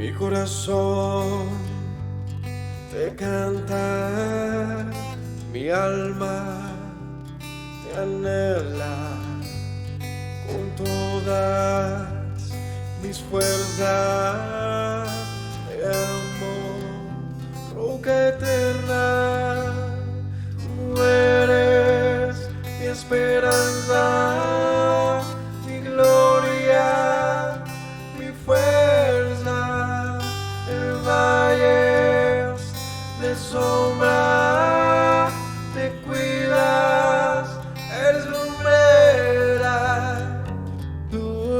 Mi corazón te canta, mi alma te anhela con todas mis fuerzas. Te amo, roca eterna, tú eres mi esperanza, mi gloria, mi fuerza. En valles de sombra te cuidas, eres lumbrera. Tú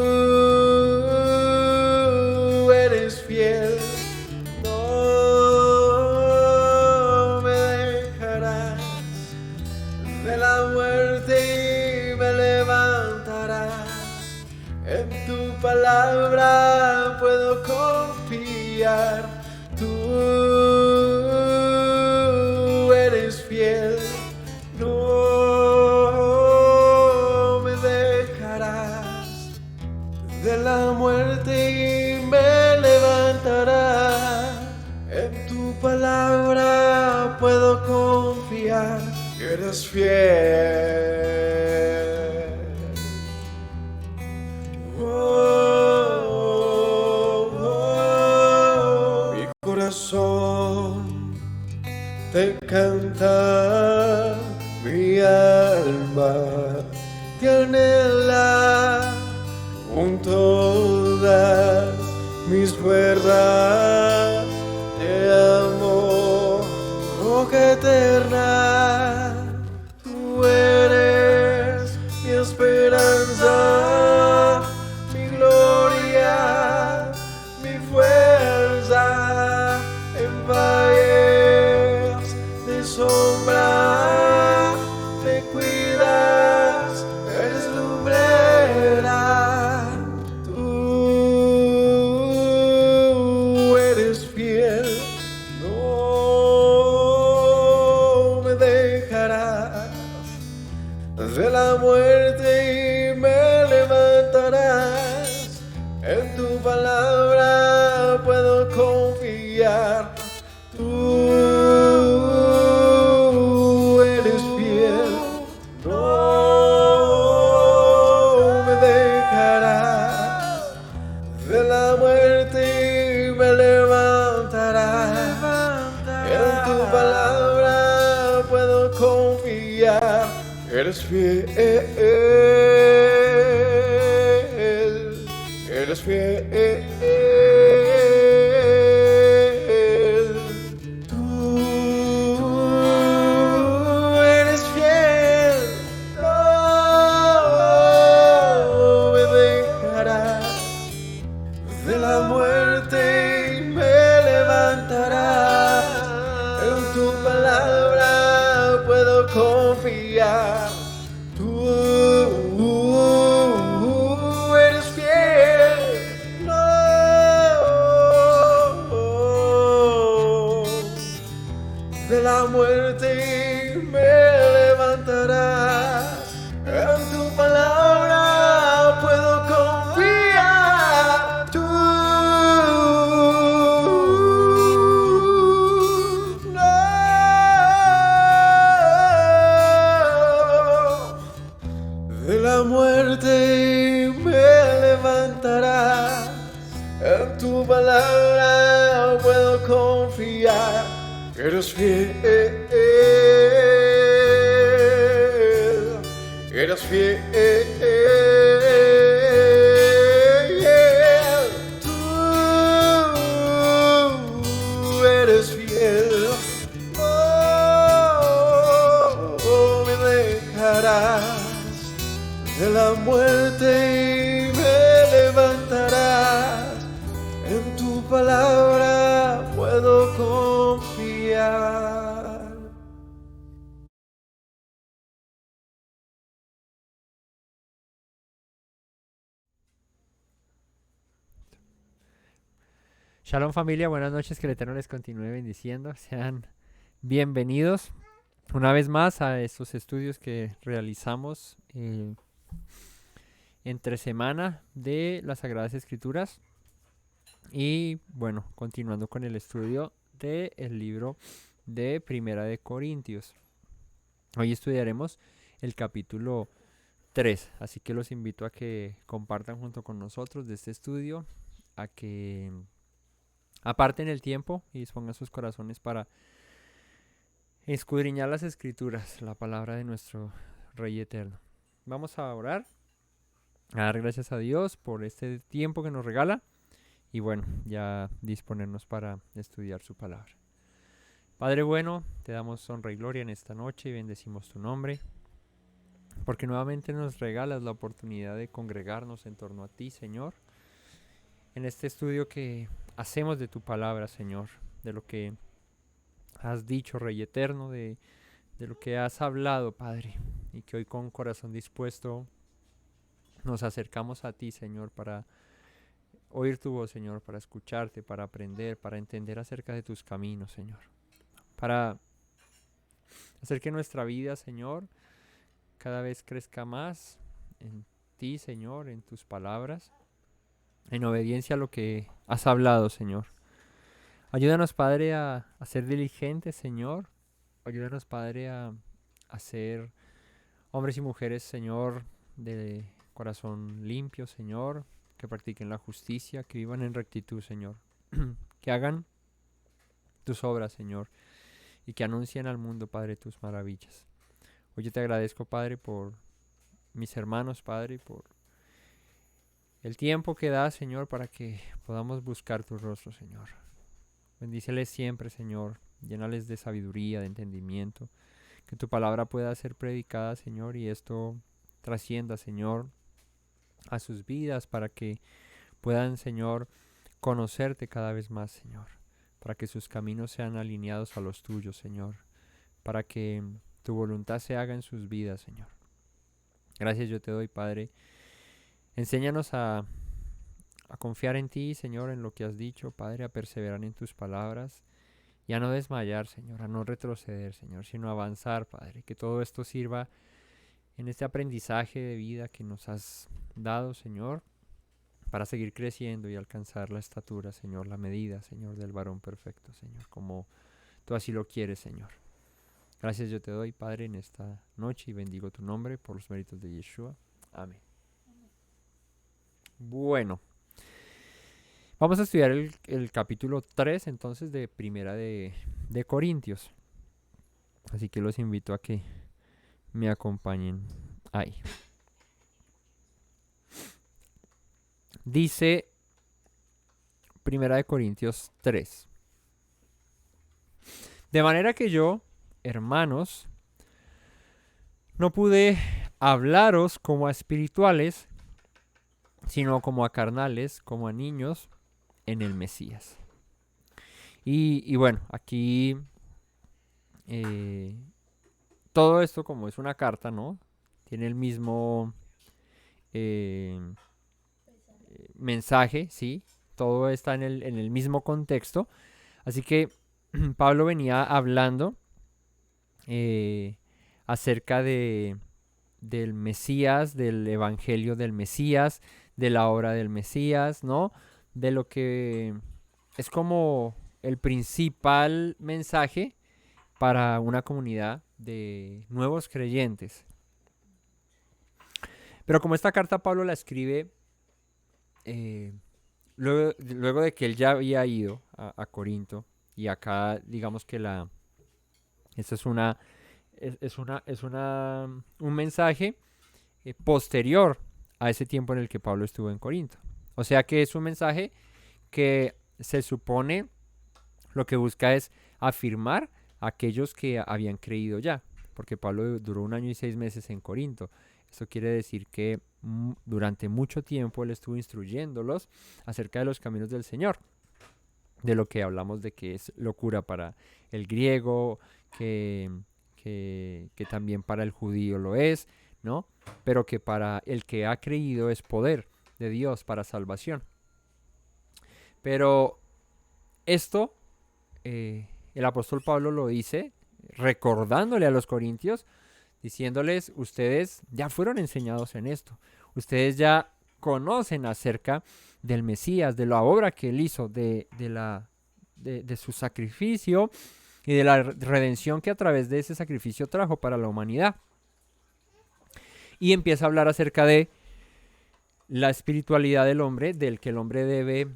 eres fiel, no me dejarás. De la muerte y me levantarás. En tu palabra puedo confiar. Tú eres fiel, no me dejarás. De la muerte y me levantarás. En tu palabra puedo confiar. Eres fiel. Mi corazón te canta, mi alma te anhela con todas mis fuerzas. Te amo, roca eterna, tú eres mi esperanza, mi gloria, mi fuerza. En valles de sombra te cuidas, eres lumbrera. Tú eres fiel, no me dejarás. De la muerte y me levantarás. En tu palabra puedo confiar. Tú eres fiel, no me dejarás. De la muerte y me levantarás. En tu palabra puedo confiar. Eres fiel, eres fiel. Tú eres fiel, no me dejarás. De la muerte me levantarás. En tu palabra puedo confiar. Tú eres fiel, no. De la muerte me levantarás. En tu palabra puedo confiar. Tú no. De la muerte me levantarás. En tu palabra puedo confiar. Eres fiel, eres fiel. Tú eres fiel, no me dejarás. De la muerte y me levantarás. En tu palabra puedo confiar. Shalom familia, buenas noches, que el Eterno les continúe bendiciendo. Sean bienvenidos una vez más a estos estudios que realizamos entre semana de las Sagradas Escrituras. Y bueno, continuando con el estudio del libro de Primera de Corintios. Hoy estudiaremos el capítulo 3, así que los invito a que compartan junto con nosotros de este estudio, a que aparten el tiempo y dispongan sus corazones para escudriñar las escrituras, la palabra de nuestro Rey eterno. Vamos a orar, a dar gracias a Dios por este tiempo que nos regala y bueno, ya disponernos para estudiar su palabra. Padre bueno, te damos honra y gloria en esta noche y bendecimos tu nombre, porque nuevamente nos regalas la oportunidad de congregarnos en torno a ti, Señor, en este estudio que hacemos de tu palabra, Señor, de lo que has dicho, Rey eterno, de lo que has hablado, Padre, y que hoy con corazón dispuesto nos acercamos a ti, Señor, para oír tu voz, Señor, para escucharte, para aprender, para entender acerca de tus caminos, Señor, para hacer que nuestra vida, Señor, cada vez crezca más en ti, Señor, en tus palabras, en obediencia a lo que has hablado, Señor. Ayúdanos, Padre, a ser diligentes, Señor. Ayúdanos, Padre, a ser hombres y mujeres, Señor, de corazón limpio, Señor, que practiquen la justicia, que vivan en rectitud, Señor. Que hagan tus obras, Señor, y que anuncien al mundo, Padre, tus maravillas. Hoy yo te agradezco, Padre, por mis hermanos, Padre, por el tiempo que das, Señor, para que podamos buscar tu rostro, Señor. Bendíceles siempre, Señor. Llénales de sabiduría, de entendimiento. Que tu palabra pueda ser predicada, Señor, y esto trascienda, Señor, a sus vidas para que puedan, Señor, conocerte cada vez más, Señor. Para que sus caminos sean alineados a los tuyos, Señor. Para que tu voluntad se haga en sus vidas, Señor. Gracias yo te doy, Padre. Enséñanos a confiar en ti, Señor, en lo que has dicho, Padre, a perseverar en tus palabras y a no desmayar, Señor, a no retroceder, Señor, sino a avanzar, Padre. Que todo esto sirva en este aprendizaje de vida que nos has dado, Señor, para seguir creciendo y alcanzar la estatura, Señor, la medida, Señor, del varón perfecto, Señor, como tú así lo quieres, Señor. Gracias yo te doy, Padre, en esta noche y bendigo tu nombre por los méritos de Yeshua. Amén. Bueno, vamos a estudiar el capítulo 3 entonces de Primera de Corintios. Así que los invito a que me acompañen ahí. Dice Primera de Corintios 3. De manera que yo, hermanos, no pude hablaros como a espirituales, sino como a carnales, como a niños en el Mesías. Y bueno, aquí todo esto como es una carta, ¿no? Tiene el mismo mensaje, ¿sí? Todo está en el mismo contexto. Así que Pablo venía hablando acerca del Mesías, del evangelio del Mesías, de la obra del Mesías, ¿no? De lo que es como el principal mensaje para una comunidad de nuevos creyentes. Pero como esta carta Pablo la escribe luego de que él ya había ido a Corinto, y acá digamos que esta es un mensaje posterior a ese tiempo en el que Pablo estuvo en Corinto. O sea que es un mensaje que se supone lo que busca es afirmar a aquellos que habían creído ya, porque Pablo duró 1 año y 6 meses en Corinto. Eso quiere decir que durante mucho tiempo él estuvo instruyéndolos acerca de los caminos del Señor, de lo que hablamos de que es locura para el griego, que también para el judío lo es, ¿no? Pero que para el que ha creído es poder de Dios para salvación. Pero esto el apóstol Pablo lo dice recordándole a los corintios, diciéndoles, ustedes ya fueron enseñados en esto, ustedes ya conocen acerca del Mesías, de la obra que él hizo, de su sacrificio y de la redención que a través de ese sacrificio trajo para la humanidad. Y empieza a hablar acerca de la espiritualidad del hombre, del que el hombre debe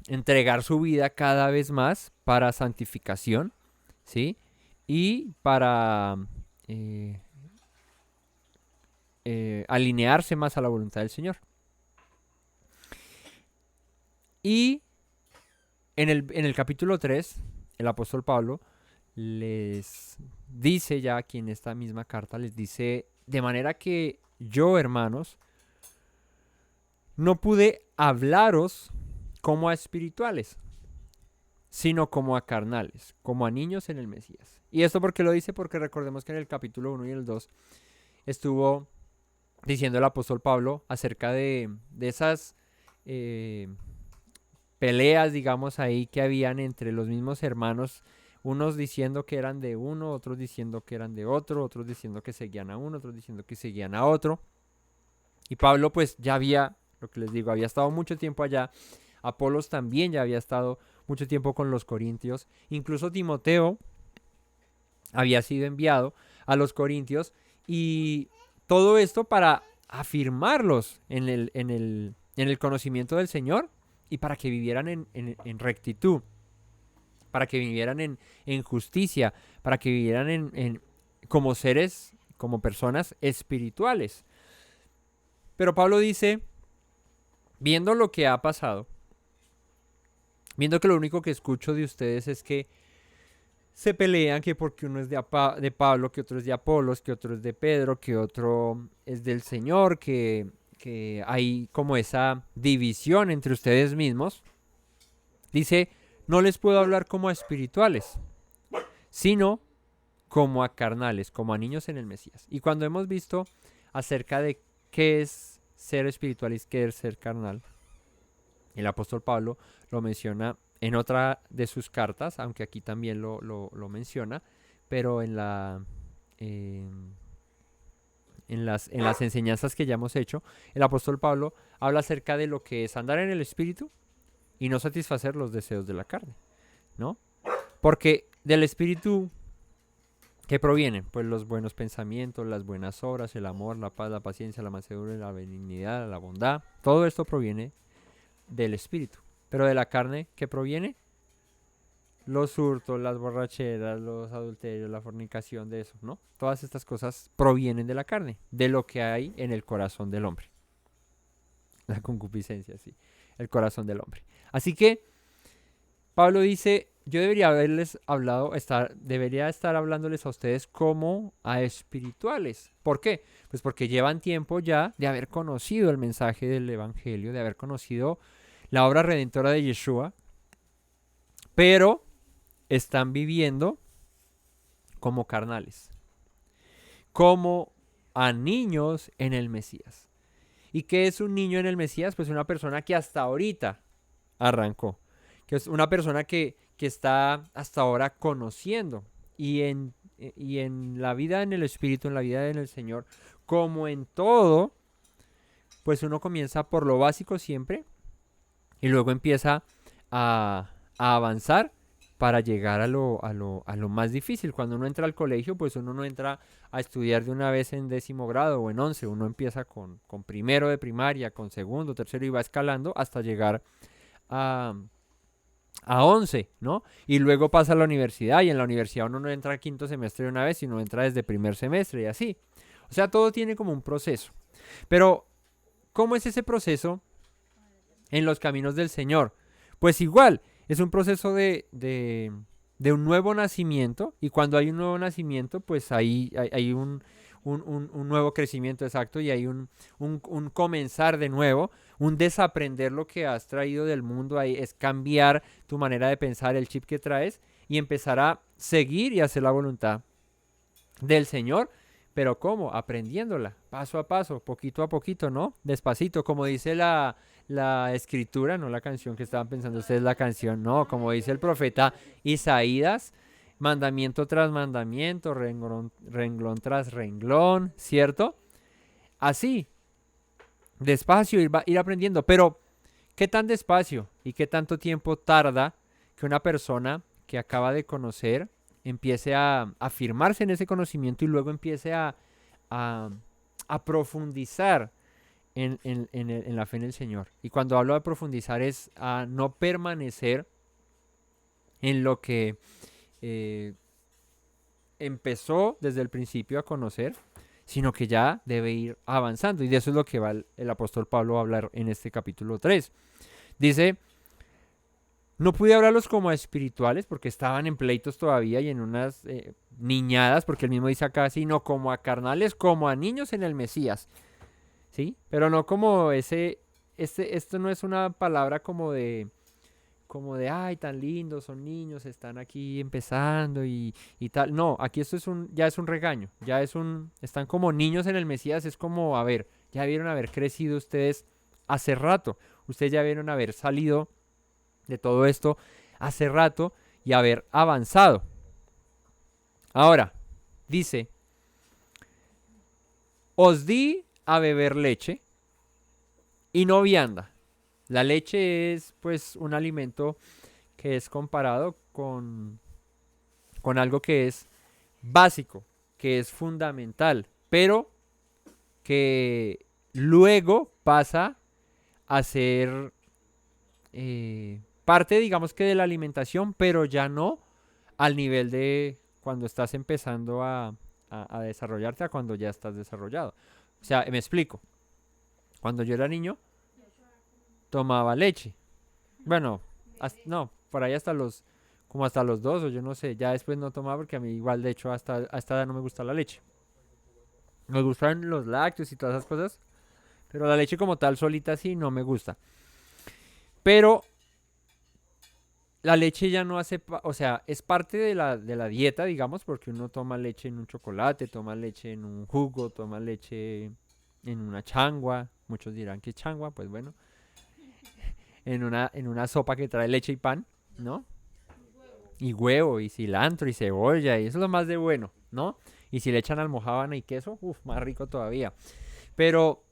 entregar su vida cada vez más para santificación, ¿sí? Y para alinearse más a la voluntad del Señor. Y en el capítulo 3, el apóstol Pablo les dice ya aquí en esta misma carta, les dice, de manera que yo, hermanos, no pude hablaros como a espirituales, sino como a carnales, como a niños en el Mesías. ¿Y esto por qué lo dice? Porque recordemos que en el capítulo 1 y el 2 estuvo diciendo el apóstol Pablo acerca de esas peleas, digamos, ahí que habían entre los mismos hermanos, unos diciendo que eran de uno, otros diciendo que eran de otro, otros diciendo que seguían a uno, otros diciendo que seguían a otro. Y Pablo pues ya había, lo que les digo, había estado mucho tiempo allá. Apolos también ya había estado mucho tiempo con los corintios. Incluso Timoteo había sido enviado a los corintios. Y todo esto para afirmarlos en el conocimiento del Señor y para que vivieran en rectitud, para que vivieran en justicia, para que vivieran como seres, como personas espirituales. Pero Pablo dice, viendo lo que ha pasado, viendo que lo único que escucho de ustedes es que se pelean, que porque uno es de Pablo, que otro es de Apolos, que otro es de Pedro, que otro es del Señor, que hay como esa división entre ustedes mismos. Dice, no les puedo hablar como a espirituales, sino como a carnales, como a niños en el Mesías. Y cuando hemos visto acerca de qué es ser espiritual y qué es ser carnal, el apóstol Pablo lo menciona en otra de sus cartas, aunque aquí también lo menciona, pero en las enseñanzas que ya hemos hecho, el apóstol Pablo habla acerca de lo que es andar en el espíritu y no satisfacer los deseos de la carne, ¿no? Porque del espíritu, ¿qué provienen? Pues los buenos pensamientos, las buenas obras, el amor, la paz, la paciencia, la mansedumbre, la benignidad, la bondad. Todo esto proviene del espíritu. Pero de la carne, ¿qué proviene? Los hurtos, las borracheras, los adulterios, la fornicación, de eso, ¿no? Todas estas cosas provienen de la carne, de lo que hay en el corazón del hombre. La concupiscencia, sí, el corazón del hombre. Así que Pablo dice, yo debería estar hablándoles a ustedes como a espirituales. ¿Por qué? Pues porque llevan tiempo ya de haber conocido el mensaje del evangelio, de haber conocido la obra redentora de Yeshua, pero están viviendo como carnales, como a niños en el Mesías. ¿Y qué es un niño en el Mesías? Pues una persona que hasta ahorita arrancó, que es una persona que está hasta ahora conociendo y en la vida en el Espíritu, en la vida en el Señor, como en todo, pues uno comienza por lo básico siempre y luego empieza a avanzar para llegar a lo más difícil. Cuando uno entra al colegio, pues uno no entra a estudiar de una vez en 10º grado o en 11. Uno empieza con primero de primaria, con segundo, tercero y va escalando hasta llegar a 11, ¿no? Y luego pasa a la universidad y en la universidad uno no entra a 5º semestre de una vez, sino entra desde primer semestre y así. O sea, todo tiene como un proceso. Pero, ¿cómo es ese proceso en los caminos del Señor? Pues igual, es un proceso de un nuevo nacimiento, y cuando hay un nuevo nacimiento, pues hay un nuevo crecimiento, exacto, y hay un comenzar de nuevo, un desaprender lo que has traído del mundo, ahí es cambiar tu manera de pensar, el chip que traes, y empezar a seguir y hacer la voluntad del Señor. Pero ¿cómo? Aprendiéndola, paso a paso, poquito a poquito, ¿no? Despacito, como dice la escritura, no la canción que estaban pensando ustedes, la canción, no, como dice el profeta Isaías, mandamiento tras mandamiento, renglón tras renglón, ¿cierto? así, despacio, ir aprendiendo. Pero, ¿qué tan despacio y qué tanto tiempo tarda que una persona que acaba de conocer empiece a afirmarse en ese conocimiento y luego empiece a, a profundizar en la fe en el Señor? Y cuando hablo de profundizar es a no permanecer en lo que empezó desde el principio a conocer, sino que ya debe ir avanzando. Y de eso es lo que va el apóstol Pablo a hablar en este capítulo 3. Dice, no pude hablarlos como a espirituales porque estaban en pleitos todavía y en unas niñadas, porque él mismo dice acá, sino como a carnales, como a niños en el Mesías. ¿Sí? Pero no como esto no es una palabra ay, tan lindos, son niños, están aquí empezando y tal. No, aquí esto ya es un regaño, están como niños en el Mesías, es como, a ver, ya vieron haber crecido ustedes hace rato, ustedes ya vieron haber salido de todo esto hace rato y haber avanzado. Ahora, dice, os di a beber leche y no vianda. La leche es pues un alimento que es comparado con algo que es básico, que es fundamental, pero que luego pasa a ser parte, digamos que de la alimentación, pero ya no al nivel de cuando estás empezando a desarrollarte a cuando ya estás desarrollado. O sea, me explico. Cuando yo era niño, tomaba leche. Bueno, no, por ahí como hasta los 2 o yo no sé, ya después no tomaba porque a mí igual de hecho hasta a esta edad no me gusta la leche. Me gustan los lácteos y todas esas cosas, pero la leche como tal solita sí no me gusta. Pero la leche ya no o sea, es parte de la dieta, digamos, porque uno toma leche en un chocolate, toma leche en un jugo, toma leche en una changua. Muchos dirán que changua, pues bueno, en una sopa que trae leche y pan, ¿no? Y huevo, y cilantro, y cebolla, y eso es lo más de bueno, ¿no? Y si le echan almojábana y queso, uff, más rico todavía. Pero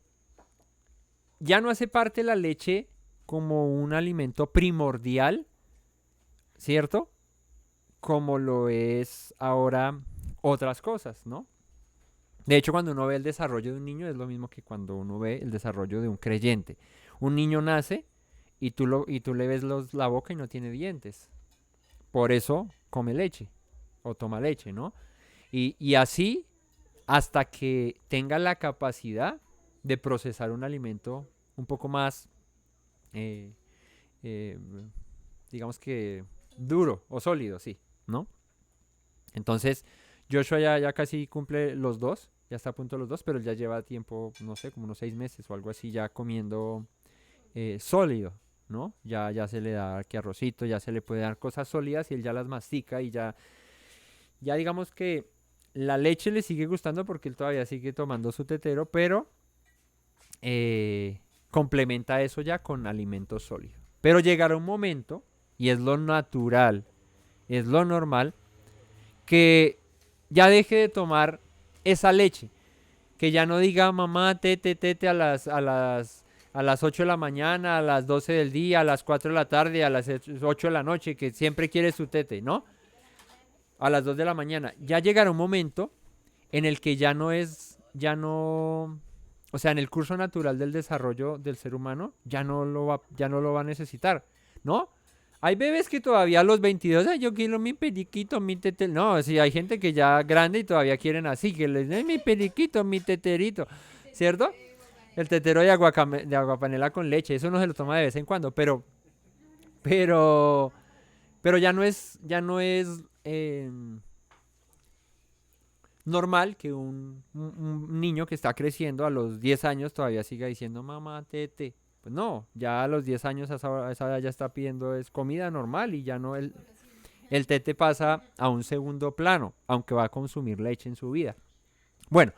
ya no hace parte la leche como un alimento primordial, ¿cierto? Como lo es ahora otras cosas, ¿no? De hecho, cuando uno ve el desarrollo de un niño es lo mismo que cuando uno ve el desarrollo de un creyente. Un niño nace y tú le ves la boca y no tiene dientes. Por eso come leche o toma leche, ¿no? Y así hasta que tenga la capacidad de procesar un alimento un poco más, eh, eh, digamos que duro o sólido, sí, ¿no? Entonces, Joshua ya casi cumple los 2, ya está a punto de los 2, pero él ya lleva tiempo, no sé, como unos 6 meses o algo así, ya comiendo sólido, ¿no? Ya se le da que arrocito, ya se le puede dar cosas sólidas y él ya las mastica y ya digamos que la leche le sigue gustando porque él todavía sigue tomando su tetero, pero complementa eso ya con alimento sólido. Pero llegará un momento, y es lo natural, es lo normal, que ya deje de tomar esa leche. Que ya no diga mamá, tete a las 8 de la mañana, a las 12 del día, a las 4 de la tarde, a las 8 de la noche, que siempre quiere su tete, ¿no? A las 2 de la mañana. Ya llegará un momento en el que o sea, en el curso natural del desarrollo del ser humano, ya no lo va a necesitar, ¿no? Hay bebés que todavía a los 22, "Ay, yo quiero mi periquito, mi tete". No, sí, hay gente que ya grande y todavía quieren así, que les den mi periquito, mi teterito, ¿cierto? El tetero de aguapanela con leche, eso no se lo toma de vez en cuando, pero, pero ya no es normal que un niño que está creciendo a los 10 años todavía siga diciendo mamá, tete. Pues no, ya a los 10 años a esa edad ya está pidiendo es comida normal y ya no el tete pasa a un segundo plano, aunque va a consumir leche en su vida. Bueno,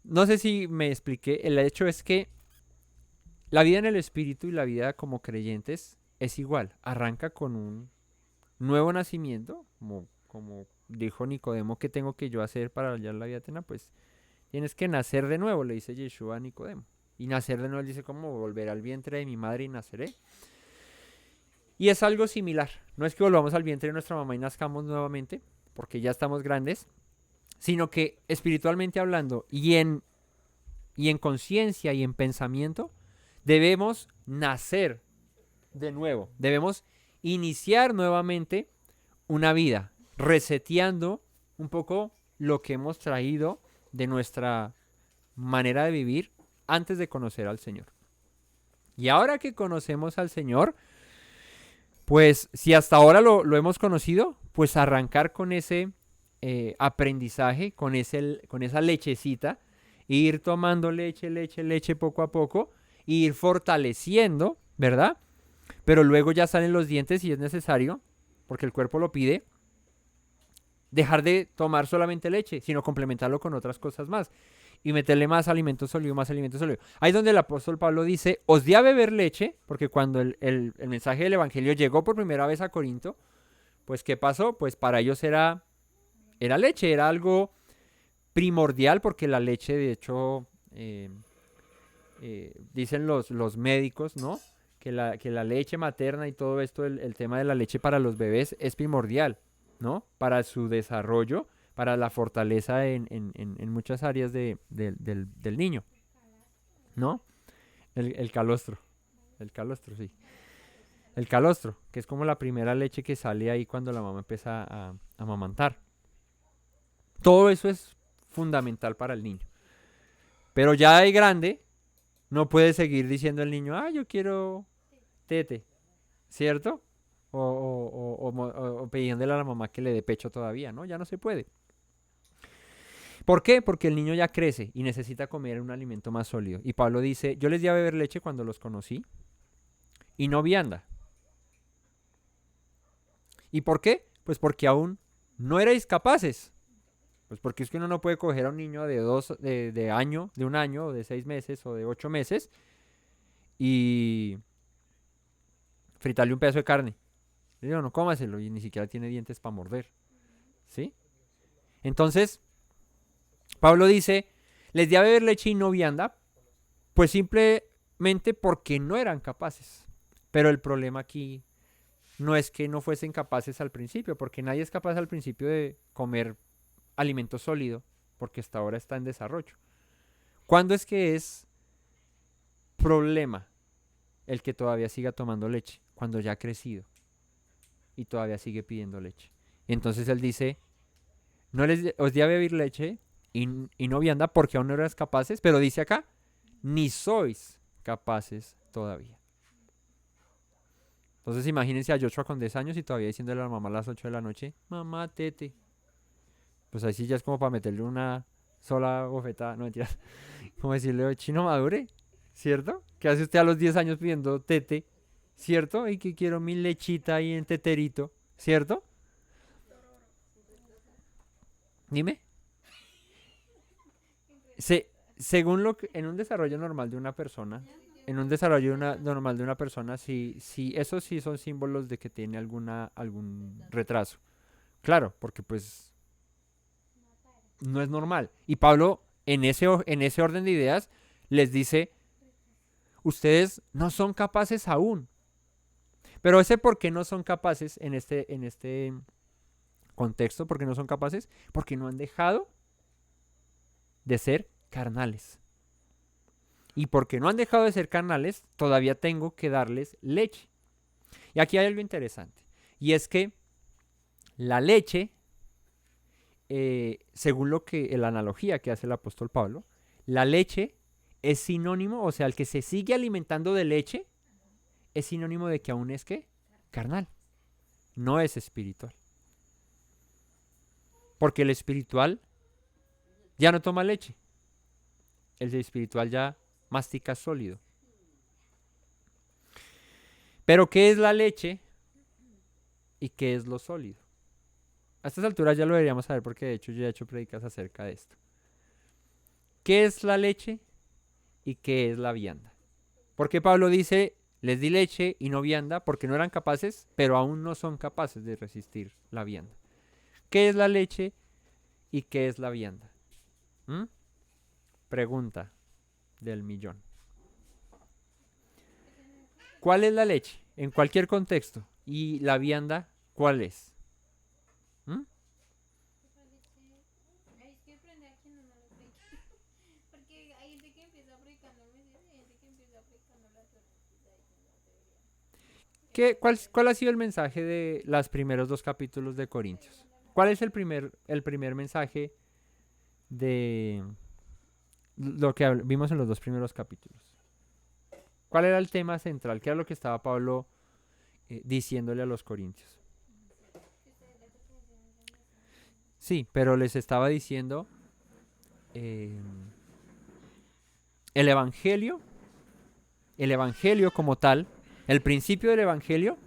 no sé si me expliqué, el hecho es que la vida en el espíritu y la vida como creyentes es igual, arranca con un nuevo nacimiento, como dijo Nicodemo, ¿qué tengo que yo hacer para hallar la vida eterna? Pues Tienes que nacer de nuevo, le dice Yeshua a Nicodemo. Y nacer de nuevo, él dice, ¿cómo volver al vientre de mi madre y naceré? Y es algo similar. No es que volvamos al vientre de nuestra mamá y nazcamos nuevamente, porque ya estamos grandes, sino que espiritualmente hablando y en conciencia y en pensamiento, debemos nacer de nuevo. Debemos iniciar nuevamente una vida, reseteando un poco lo que hemos traído de nuestra manera de vivir antes de conocer al Señor. Y ahora que conocemos al Señor, pues si hasta ahora lo hemos conocido, pues arrancar con ese aprendizaje, con esa lechecita, e ir tomando leche poco a poco, e ir fortaleciendo, ¿verdad? Pero luego ya salen los dientes si es necesario, porque el cuerpo lo pide, dejar de tomar solamente leche, sino complementarlo con otras cosas más. Y meterle más alimento sólido, más alimento sólido. Ahí es donde el apóstol Pablo dice, os di a beber leche, porque cuando el mensaje del evangelio llegó por primera vez a Corinto, pues ¿qué pasó? Pues para ellos era leche, era algo primordial, porque la leche, de hecho, dicen los médicos, ¿no? Que la leche materna y todo esto, el tema de la leche para los bebés es primordial, ¿no? Para su desarrollo, para la fortaleza en muchas áreas del niño, ¿no? El calostro, sí. El calostro, que es como la primera leche que sale ahí cuando la mamá empieza a amamantar. Todo eso es fundamental para el niño. Pero ya de grande, no puede seguir diciendo el niño, yo quiero tete, ¿cierto? O pidiéndole a la mamá que le dé pecho todavía, ¿no? Ya no se puede. ¿Por qué? Porque el niño ya crece y necesita comer un alimento más sólido. Y Pablo dice, yo les di a beber leche cuando los conocí y no vianda. ¿Y por qué? Pues porque aún no erais capaces. Pues porque es que uno no puede coger a un niño de un año, o de 6 meses, o de 8 meses, y fritarle un pedazo de carne. Le digo, no cómaselo, y ni siquiera tiene dientes para morder. ¿Sí? Entonces, Pablo dice, les di a beber leche y no vianda, pues simplemente porque no eran capaces. Pero el problema aquí no es que no fuesen capaces al principio, porque nadie es capaz al principio de comer alimento sólido, porque hasta ahora está en desarrollo. ¿Cuándo es que es problema el que todavía siga tomando leche? Cuando ya ha crecido y todavía sigue pidiendo leche. Y entonces él dice, os di a beber leche y no vianda porque aún no eras capaces, pero dice acá, ni sois capaces todavía. Entonces imagínense a Joshua con 10 años y todavía diciéndole a la mamá a las 8 de la noche, mamá, tete. Pues ahí sí ya es como para meterle una sola bofetada, no mentiras, como decirle, chino madure, ¿cierto? ¿Qué hace usted a los 10 años pidiendo tete? ¿Cierto? Y que quiero mi lechita ahí en teterito, ¿cierto? Dime. Según en un desarrollo normal de una persona, normal de una persona, sí, esos sí son símbolos de que tiene algún retraso. Claro, porque pues no es normal. Y Pablo, en ese orden de ideas, les dice, ustedes no son capaces aún. Pero ese por qué no son capaces en este contexto, ¿por qué no son capaces? Porque no han dejado de ser carnales. Y porque no han dejado de ser carnales, todavía tengo que darles leche. Y aquí hay algo interesante. Y es que la leche, según la analogía que hace el apóstol Pablo, la leche es sinónimo, o sea, el que se sigue alimentando de leche es sinónimo de que aún es ¿qué? Carnal. No es espiritual. Porque el espiritual ya no toma leche. El espiritual ya mastica sólido. Pero ¿qué es la leche y qué es lo sólido? A estas alturas ya lo deberíamos saber porque de hecho yo ya he hecho predicas acerca de esto. ¿Qué es la leche y qué es la vianda? Porque Pablo dice, les di leche y no vianda porque no eran capaces, pero aún no son capaces de resistir la vianda. ¿Qué es la leche y qué es la vianda? Pregunta del millón. ¿Cuál es la leche? En cualquier contexto. ¿Y la vianda cuál es? ¿Mm? ¿Cuál ha sido el mensaje de los primeros 2 capítulos de Corintios? ¿Cuál es el primer mensaje de lo que vimos en los 2 primeros capítulos? ¿Cuál era el tema central? ¿Qué era lo que estaba Pablo diciéndole a los corintios? Sí, pero les estaba diciendo eh, el evangelio como tal, el principio del evangelio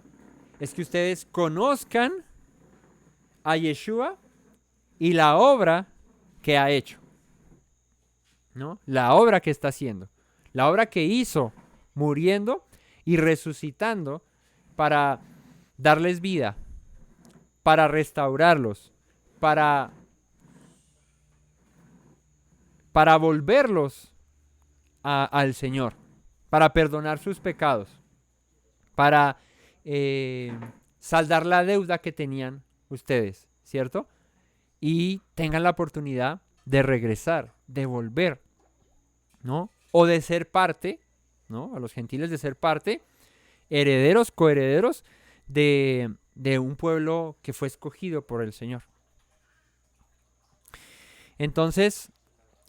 es que ustedes conozcan a Yeshua y la obra que ha hecho, ¿no? La obra que está haciendo, la obra que hizo muriendo y resucitando para darles vida, para restaurarlos, para volverlos al Señor, para perdonar sus pecados, para saldar la deuda que tenían ustedes, ¿cierto? Y tengan la oportunidad de regresar, de volver, ¿no? O de ser parte, ¿no? A los gentiles de ser parte, herederos, coherederos de un pueblo que fue escogido por el Señor. Entonces,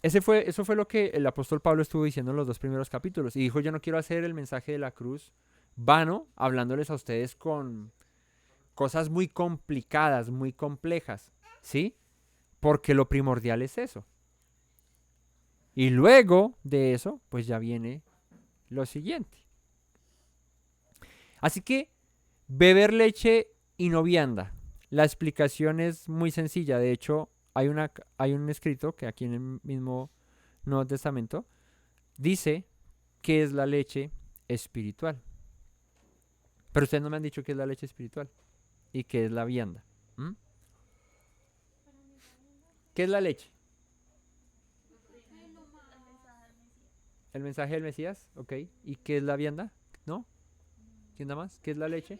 eso fue lo que el apóstol Pablo estuvo diciendo en los 2 primeros capítulos. Y dijo, yo no quiero hacer el mensaje de la cruz vano, hablándoles a ustedes con cosas muy complicadas, muy complejas, ¿sí? Porque lo primordial es eso. Y luego de eso, pues ya viene lo siguiente. Así que, beber leche y no vianda. La explicación es muy sencilla. De hecho, hay un escrito que aquí en el mismo Nuevo Testamento dice que es la leche espiritual. Pero ustedes no me han dicho qué es la leche espiritual y qué es la vianda. ¿Mm? ¿Qué es la leche? El mensaje del Mesías, ok. ¿Y qué es la vianda? ¿No? ¿Quién da más? ¿Qué es la leche?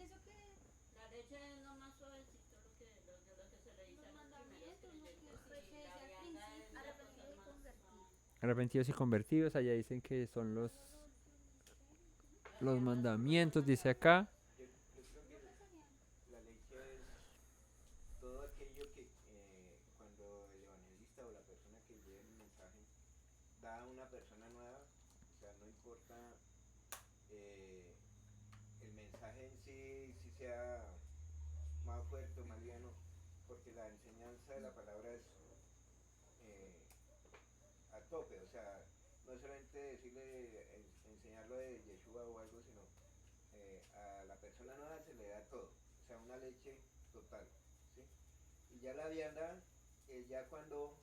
Arrepentidos y convertidos, allá dicen que son los mandamientos, dice acá. Yo creo que la leche es todo aquello que cuando el evangelista o la persona que lleva el mensaje da a una persona nueva, o sea, no importa eh, el mensaje en sí, si sea más fuerte o más liviano, porque la enseñanza de la palabra es eh, a tope, o sea, no es solamente decirle, enseñarlo de Yeshua o algo, sino a la persona nueva se le da todo, o sea, una leche total, ¿sí? Y ya la vianda, ya cuando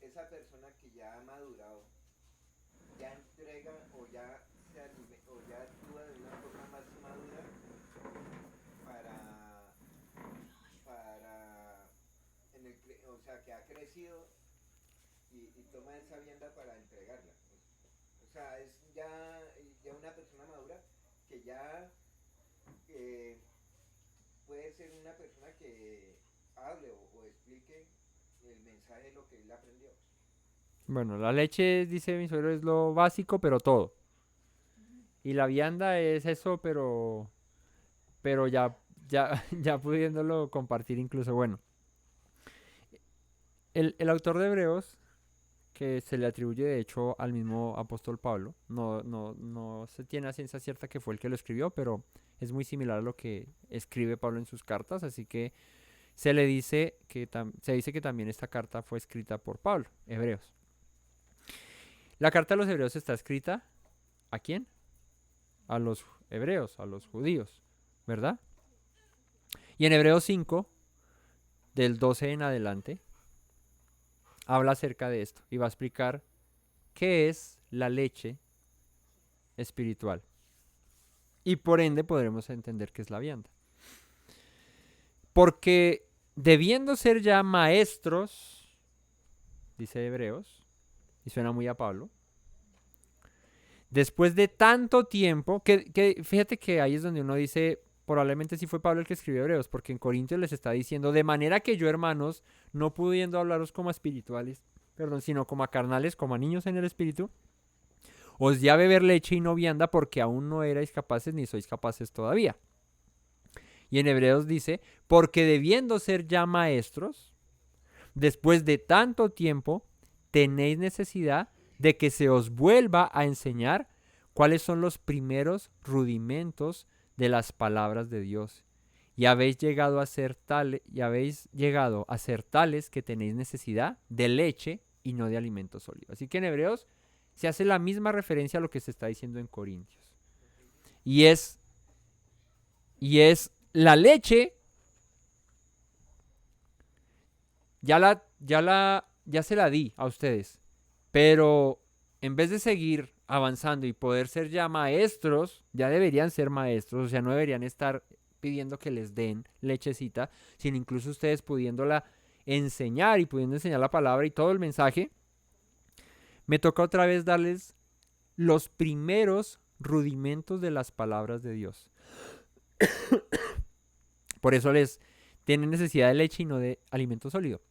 esa persona que ya ha madurado, ya entrega o ya o ya actúa de una forma más madura para, o sea, que ha crecido y toma esa vianda para entregarla. O sea, es ya una persona madura que ya eh, puede ser una persona que hable o explique el mensaje de lo que él aprendió. Bueno, la leche, dice mi suegro, es lo básico, pero todo. Y la vianda es eso, pero ya pudiéndolo compartir incluso. Bueno, el autor de Hebreos, que se le atribuye de hecho al mismo apóstol Pablo, no se tiene a ciencia cierta que fue el que lo escribió, pero es muy similar a lo que escribe Pablo en sus cartas, así que se dice que también esta carta fue escrita por Pablo, Hebreos. La carta de los Hebreos está escrita ¿a quién? A los hebreos, a los judíos, ¿verdad? Y en Hebreos 5, del 12 en adelante, habla acerca de esto y va a explicar qué es la leche espiritual. Y por ende podremos entender qué es la vianda. Porque debiendo ser ya maestros, dice Hebreos, y suena muy a Pablo. Después de tanto tiempo, que fíjate que ahí es donde uno dice, probablemente sí fue Pablo el que escribió Hebreos, porque en Corintios les está diciendo, de manera que yo, hermanos, no pudiendo hablaros como a espirituales, sino como a carnales, como a niños en el espíritu, os di a beber leche y no vianda porque aún no erais capaces ni sois capaces todavía. Y en Hebreos dice, porque debiendo ser ya maestros, después de tanto tiempo, tenéis necesidad de que se os vuelva a enseñar cuáles son los primeros rudimentos de las palabras de Dios. Y habéis llegado a ser tales que tenéis necesidad de leche y no de alimento sólido. Así que en Hebreos se hace la misma referencia a lo que se está diciendo en Corintios. Y es la leche, ya se la di a ustedes, pero en vez de seguir avanzando y poder ser ya maestros, ya deberían ser maestros, o sea, no deberían estar pidiendo que les den lechecita, sino incluso ustedes pudiéndola enseñar y pudiendo enseñar la palabra y todo el mensaje. Me toca otra vez darles los primeros rudimentos de las palabras de Dios. Por eso les tienen necesidad de leche y no de alimento sólido.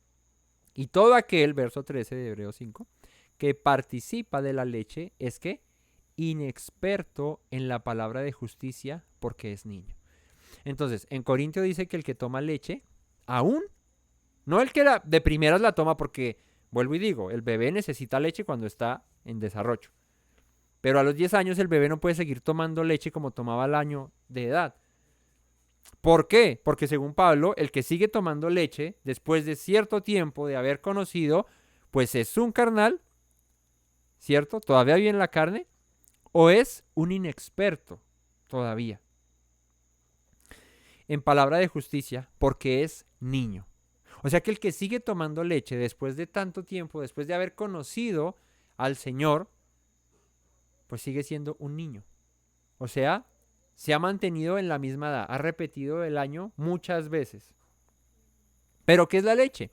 Y todo aquel, verso 13 de Hebreos 5, que participa de la leche es que inexperto en la palabra de justicia porque es niño. Entonces, en Corintio dice que el que toma leche, aún, no el que de primeras la toma porque, vuelvo y digo, el bebé necesita leche cuando está en desarrollo. Pero a los 10 años el bebé no puede seguir tomando leche como tomaba al año de edad. ¿Por qué? Porque según Pablo, el que sigue tomando leche después de cierto tiempo de haber conocido, pues es un carnal, ¿cierto? Todavía vive en la carne, o es un inexperto todavía. En palabra de justicia, porque es niño. O sea que el que sigue tomando leche después de tanto tiempo, después de haber conocido al Señor, pues sigue siendo un niño. O sea, se ha mantenido en la misma edad, ha repetido el año muchas veces. ¿Pero qué es la leche?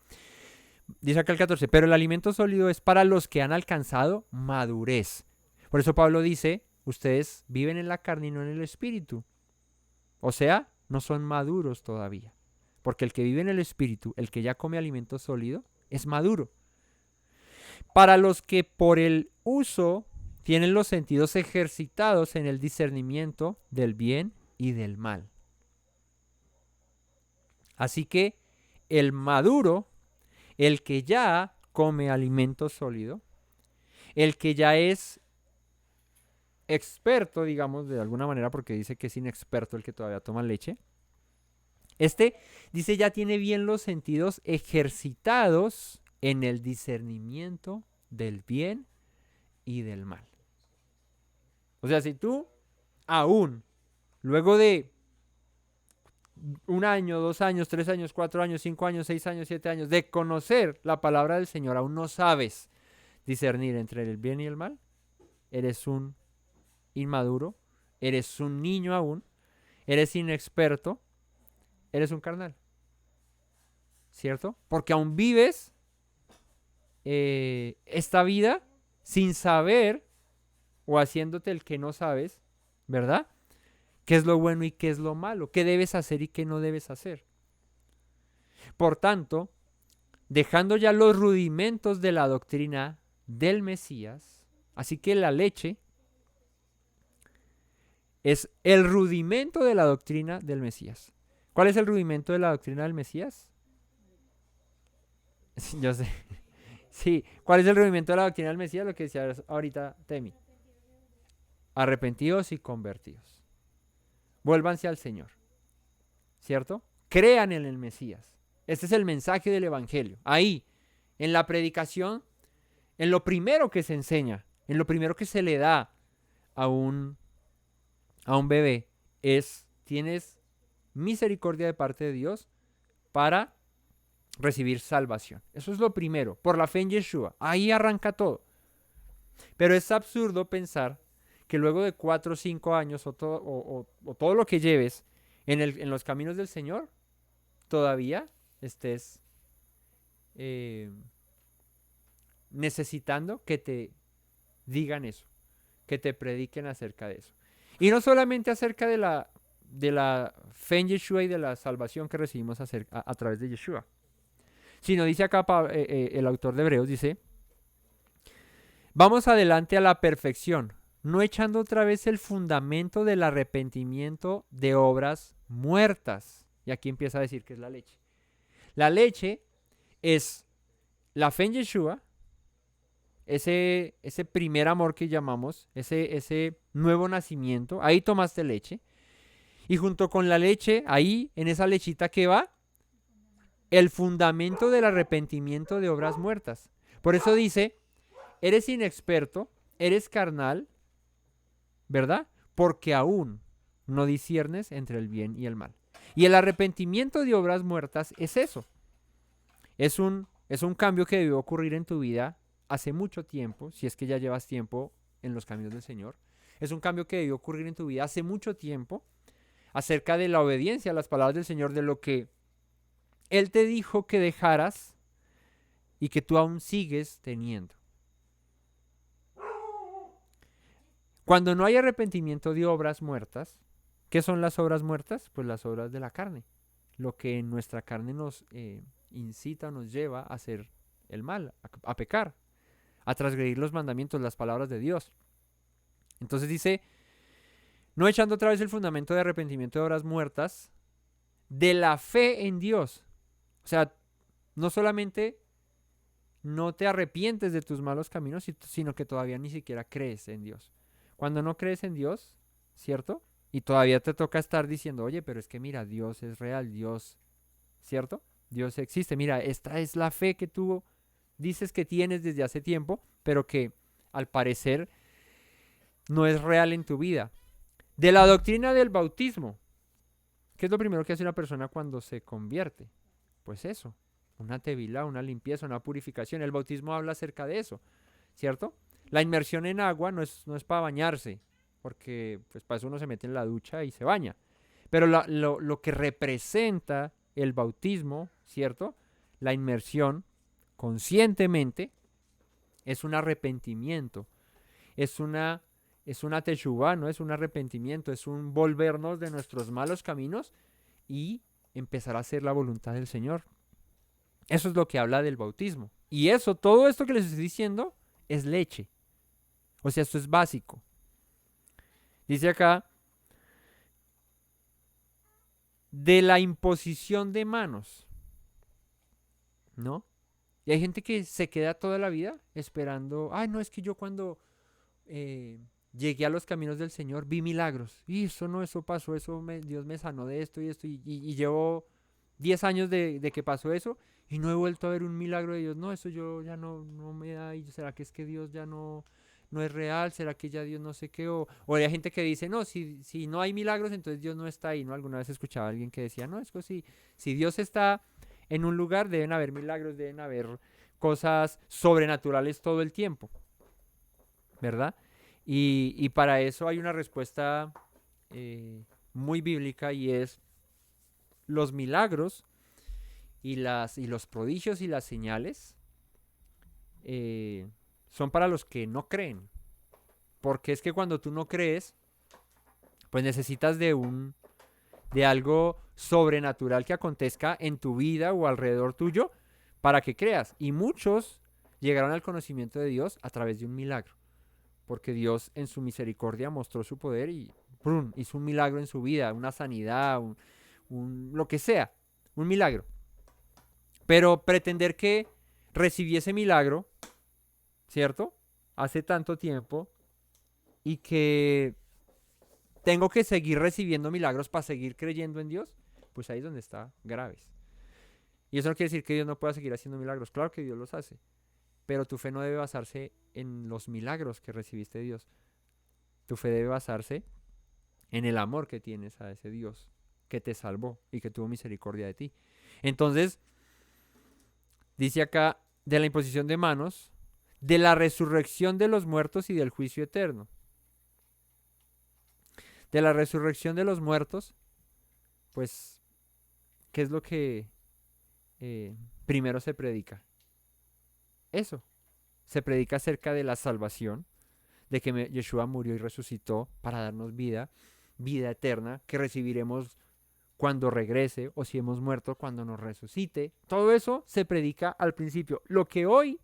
Dice acá el 14, pero el alimento sólido es para los que han alcanzado madurez. Por eso Pablo dice, ustedes viven en la carne y no en el espíritu. O sea, no son maduros todavía. Porque el que vive en el espíritu, el que ya come alimento sólido, es maduro. Para los que por el uso tienen los sentidos ejercitados en el discernimiento del bien y del mal. Así que el maduro, el que ya come alimento sólido, el que ya es experto, digamos, de alguna manera, porque dice que es inexperto el que todavía toma leche, dice ya tiene bien los sentidos ejercitados en el discernimiento del bien y del mal. O sea, si tú aún, luego de 1 año, 2 años, 3 años, 4 años, 5 años, 6 años, 7 años, de conocer la palabra del Señor, aún no sabes discernir entre el bien y el mal, eres un inmaduro, eres un niño aún, eres inexperto, eres un carnal. ¿Cierto? Porque aún vives esta vida sin saber o haciéndote el que no sabes, ¿verdad? ¿Qué es lo bueno y qué es lo malo? ¿Qué debes hacer y qué no debes hacer? Por tanto, dejando ya los rudimentos de la doctrina del Mesías, así que la leche es el rudimento de la doctrina del Mesías. ¿Cuál es el rudimento de la doctrina del Mesías? Yo sé. Sí, ¿cuál es el rudimento de la doctrina del Mesías? Lo que decía ahorita Temi. Arrepentidos y convertidos. Vuélvanse al Señor. ¿Cierto? Crean en el Mesías. Este es el mensaje del Evangelio. Ahí, en la predicación, en lo primero que se enseña, en lo primero que se le da a un bebé es, tienes misericordia de parte de Dios para recibir salvación. Eso es lo primero, por la fe en Yeshua. Ahí arranca todo. Pero es absurdo pensar que luego de 4 o 5 años o todo lo que lleves en los caminos del Señor, todavía estés necesitando que te digan eso, que te prediquen acerca de eso. Y no solamente acerca de la fe en Yeshua y de la salvación que recibimos a través de Yeshua, sino dice acá el autor de Hebreos, dice, vamos adelante a la perfección, no echando otra vez el fundamento del arrepentimiento de obras muertas. Y aquí empieza a decir que es la leche. La leche es la fe en Yeshua, ese primer amor que llamamos, ese nuevo nacimiento, ahí tomaste leche. Y junto con la leche, ahí en esa lechita que va, el fundamento del arrepentimiento de obras muertas. Por eso dice, eres inexperto, eres carnal, ¿verdad? Porque aún no disciernes entre el bien y el mal. Y el arrepentimiento de obras muertas es eso. Es un cambio que debió ocurrir en tu vida hace mucho tiempo, si es que ya llevas tiempo en los caminos del Señor. Es un cambio que debió ocurrir en tu vida hace mucho tiempo acerca de la obediencia a las palabras del Señor, de lo que Él te dijo que dejaras y que tú aún sigues teniendo. Cuando no hay arrepentimiento de obras muertas, ¿qué son las obras muertas? Pues las obras de la carne. Lo que en nuestra carne nos incita, nos lleva a hacer el mal, a pecar, a transgredir los mandamientos, las palabras de Dios. Entonces dice, no echando otra vez el fundamento de arrepentimiento de obras muertas, de la fe en Dios. O sea, no solamente no te arrepientes de tus malos caminos, sino que todavía ni siquiera crees en Dios. Cuando no crees en Dios, ¿cierto? Y todavía te toca estar diciendo, oye, pero es que mira, Dios es real, Dios, ¿cierto? Dios existe. Mira, esta es la fe que tú dices que tienes desde hace tiempo, pero que al parecer no es real en tu vida. De la doctrina del bautismo. ¿Qué es lo primero que hace una persona cuando se convierte? Pues eso, una tevilá, una limpieza, una purificación. El bautismo habla acerca de eso, ¿cierto? La inmersión en agua no es para bañarse, porque pues para eso uno se mete en la ducha y se baña. Pero lo que representa el bautismo, ¿cierto? La inmersión conscientemente es un arrepentimiento, es una teshuvá, ¿no? Es un arrepentimiento, es un volvernos de nuestros malos caminos y empezar a hacer la voluntad del Señor. Eso es lo que habla del bautismo. Y eso, todo esto que les estoy diciendo, es leche. O sea, esto es básico. Dice acá, de la imposición de manos, ¿no? Y hay gente que se queda toda la vida esperando, ay, no, es que yo cuando llegué a los caminos del Señor vi milagros. Y eso pasó, Dios me sanó de esto y esto. Y llevo 10 años de que pasó eso y no he vuelto a ver un milagro de Dios. No, eso yo ya no me da. ¿Y será que es que Dios ya no es real? ¿Será que ya Dios no sé qué? O hay gente que dice, no, si no hay milagros, entonces Dios no está ahí, ¿no? Alguna vez escuchaba a alguien que decía, no, es que si Dios está en un lugar, deben haber milagros, deben haber cosas sobrenaturales todo el tiempo, ¿verdad? Y para eso hay una respuesta muy bíblica, y es los milagros y los prodigios y las señales son para los que no creen. Porque es que cuando tú no crees, pues necesitas de algo sobrenatural que acontezca en tu vida o alrededor tuyo para que creas. Y muchos llegaron al conocimiento de Dios a través de un milagro. Porque Dios en su misericordia mostró su poder y ¡prum!, hizo un milagro en su vida, una sanidad, lo que sea, un milagro. Pero pretender que recibí ese milagro, ¿cierto? Hace tanto tiempo, y que tengo que seguir recibiendo milagros para seguir creyendo en Dios, pues ahí es donde está graves. Y eso no quiere decir que Dios no pueda seguir haciendo milagros. Claro que Dios los hace. Pero tu fe no debe basarse en los milagros que recibiste de Dios. Tu fe debe basarse en el amor que tienes a ese Dios que te salvó y que tuvo misericordia de ti. Entonces, dice acá, de la imposición de manos, de la resurrección de los muertos y del juicio eterno. De la resurrección de los muertos, pues, ¿qué es lo que primero se predica? Eso, se predica acerca de la salvación, de que Yeshua murió y resucitó para darnos vida, vida eterna, que recibiremos cuando regrese, o si hemos muerto, cuando nos resucite. Todo eso se predica al principio. Lo que hoy,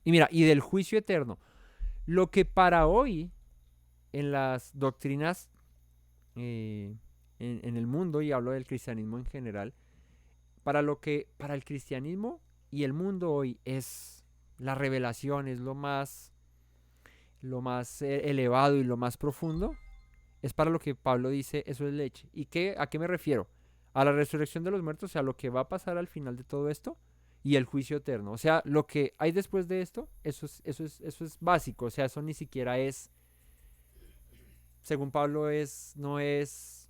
y mira, y del juicio eterno, lo que para hoy en las doctrinas en el mundo, y hablo del cristianismo en general, para el cristianismo y el mundo hoy es la revelación, es lo más elevado y lo más profundo, es para lo que Pablo dice, eso es leche. ¿Y a qué me refiero? A la resurrección de los muertos, o sea, lo que va a pasar al final de todo esto, y el juicio eterno. O sea, lo que hay después de esto, eso es básico. O sea, eso ni siquiera es, según Pablo, no es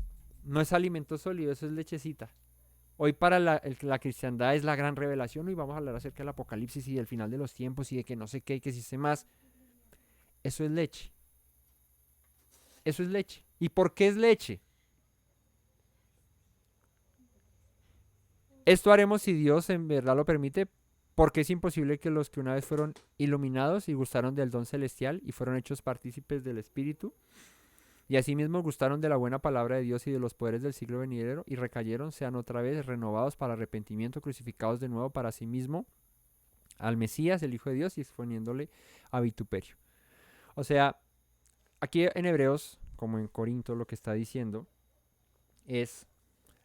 alimento sólido, eso es lechecita. Hoy para la cristiandad es la gran revelación. Hoy vamos a hablar acerca del apocalipsis y del final de los tiempos y de que no sé qué y que si sé más. Eso es leche. Eso es leche. ¿Y por qué es leche? Esto haremos si Dios en verdad lo permite, porque es imposible que los que una vez fueron iluminados y gustaron del don celestial y fueron hechos partícipes del Espíritu, y asimismo gustaron de la buena palabra de Dios y de los poderes del siglo venidero, y recayeron, sean otra vez renovados para arrepentimiento, crucificados de nuevo para sí mismo al Mesías, el Hijo de Dios, y exponiéndole a vituperio. O sea, aquí en Hebreos, como en Corinto, lo que está diciendo es: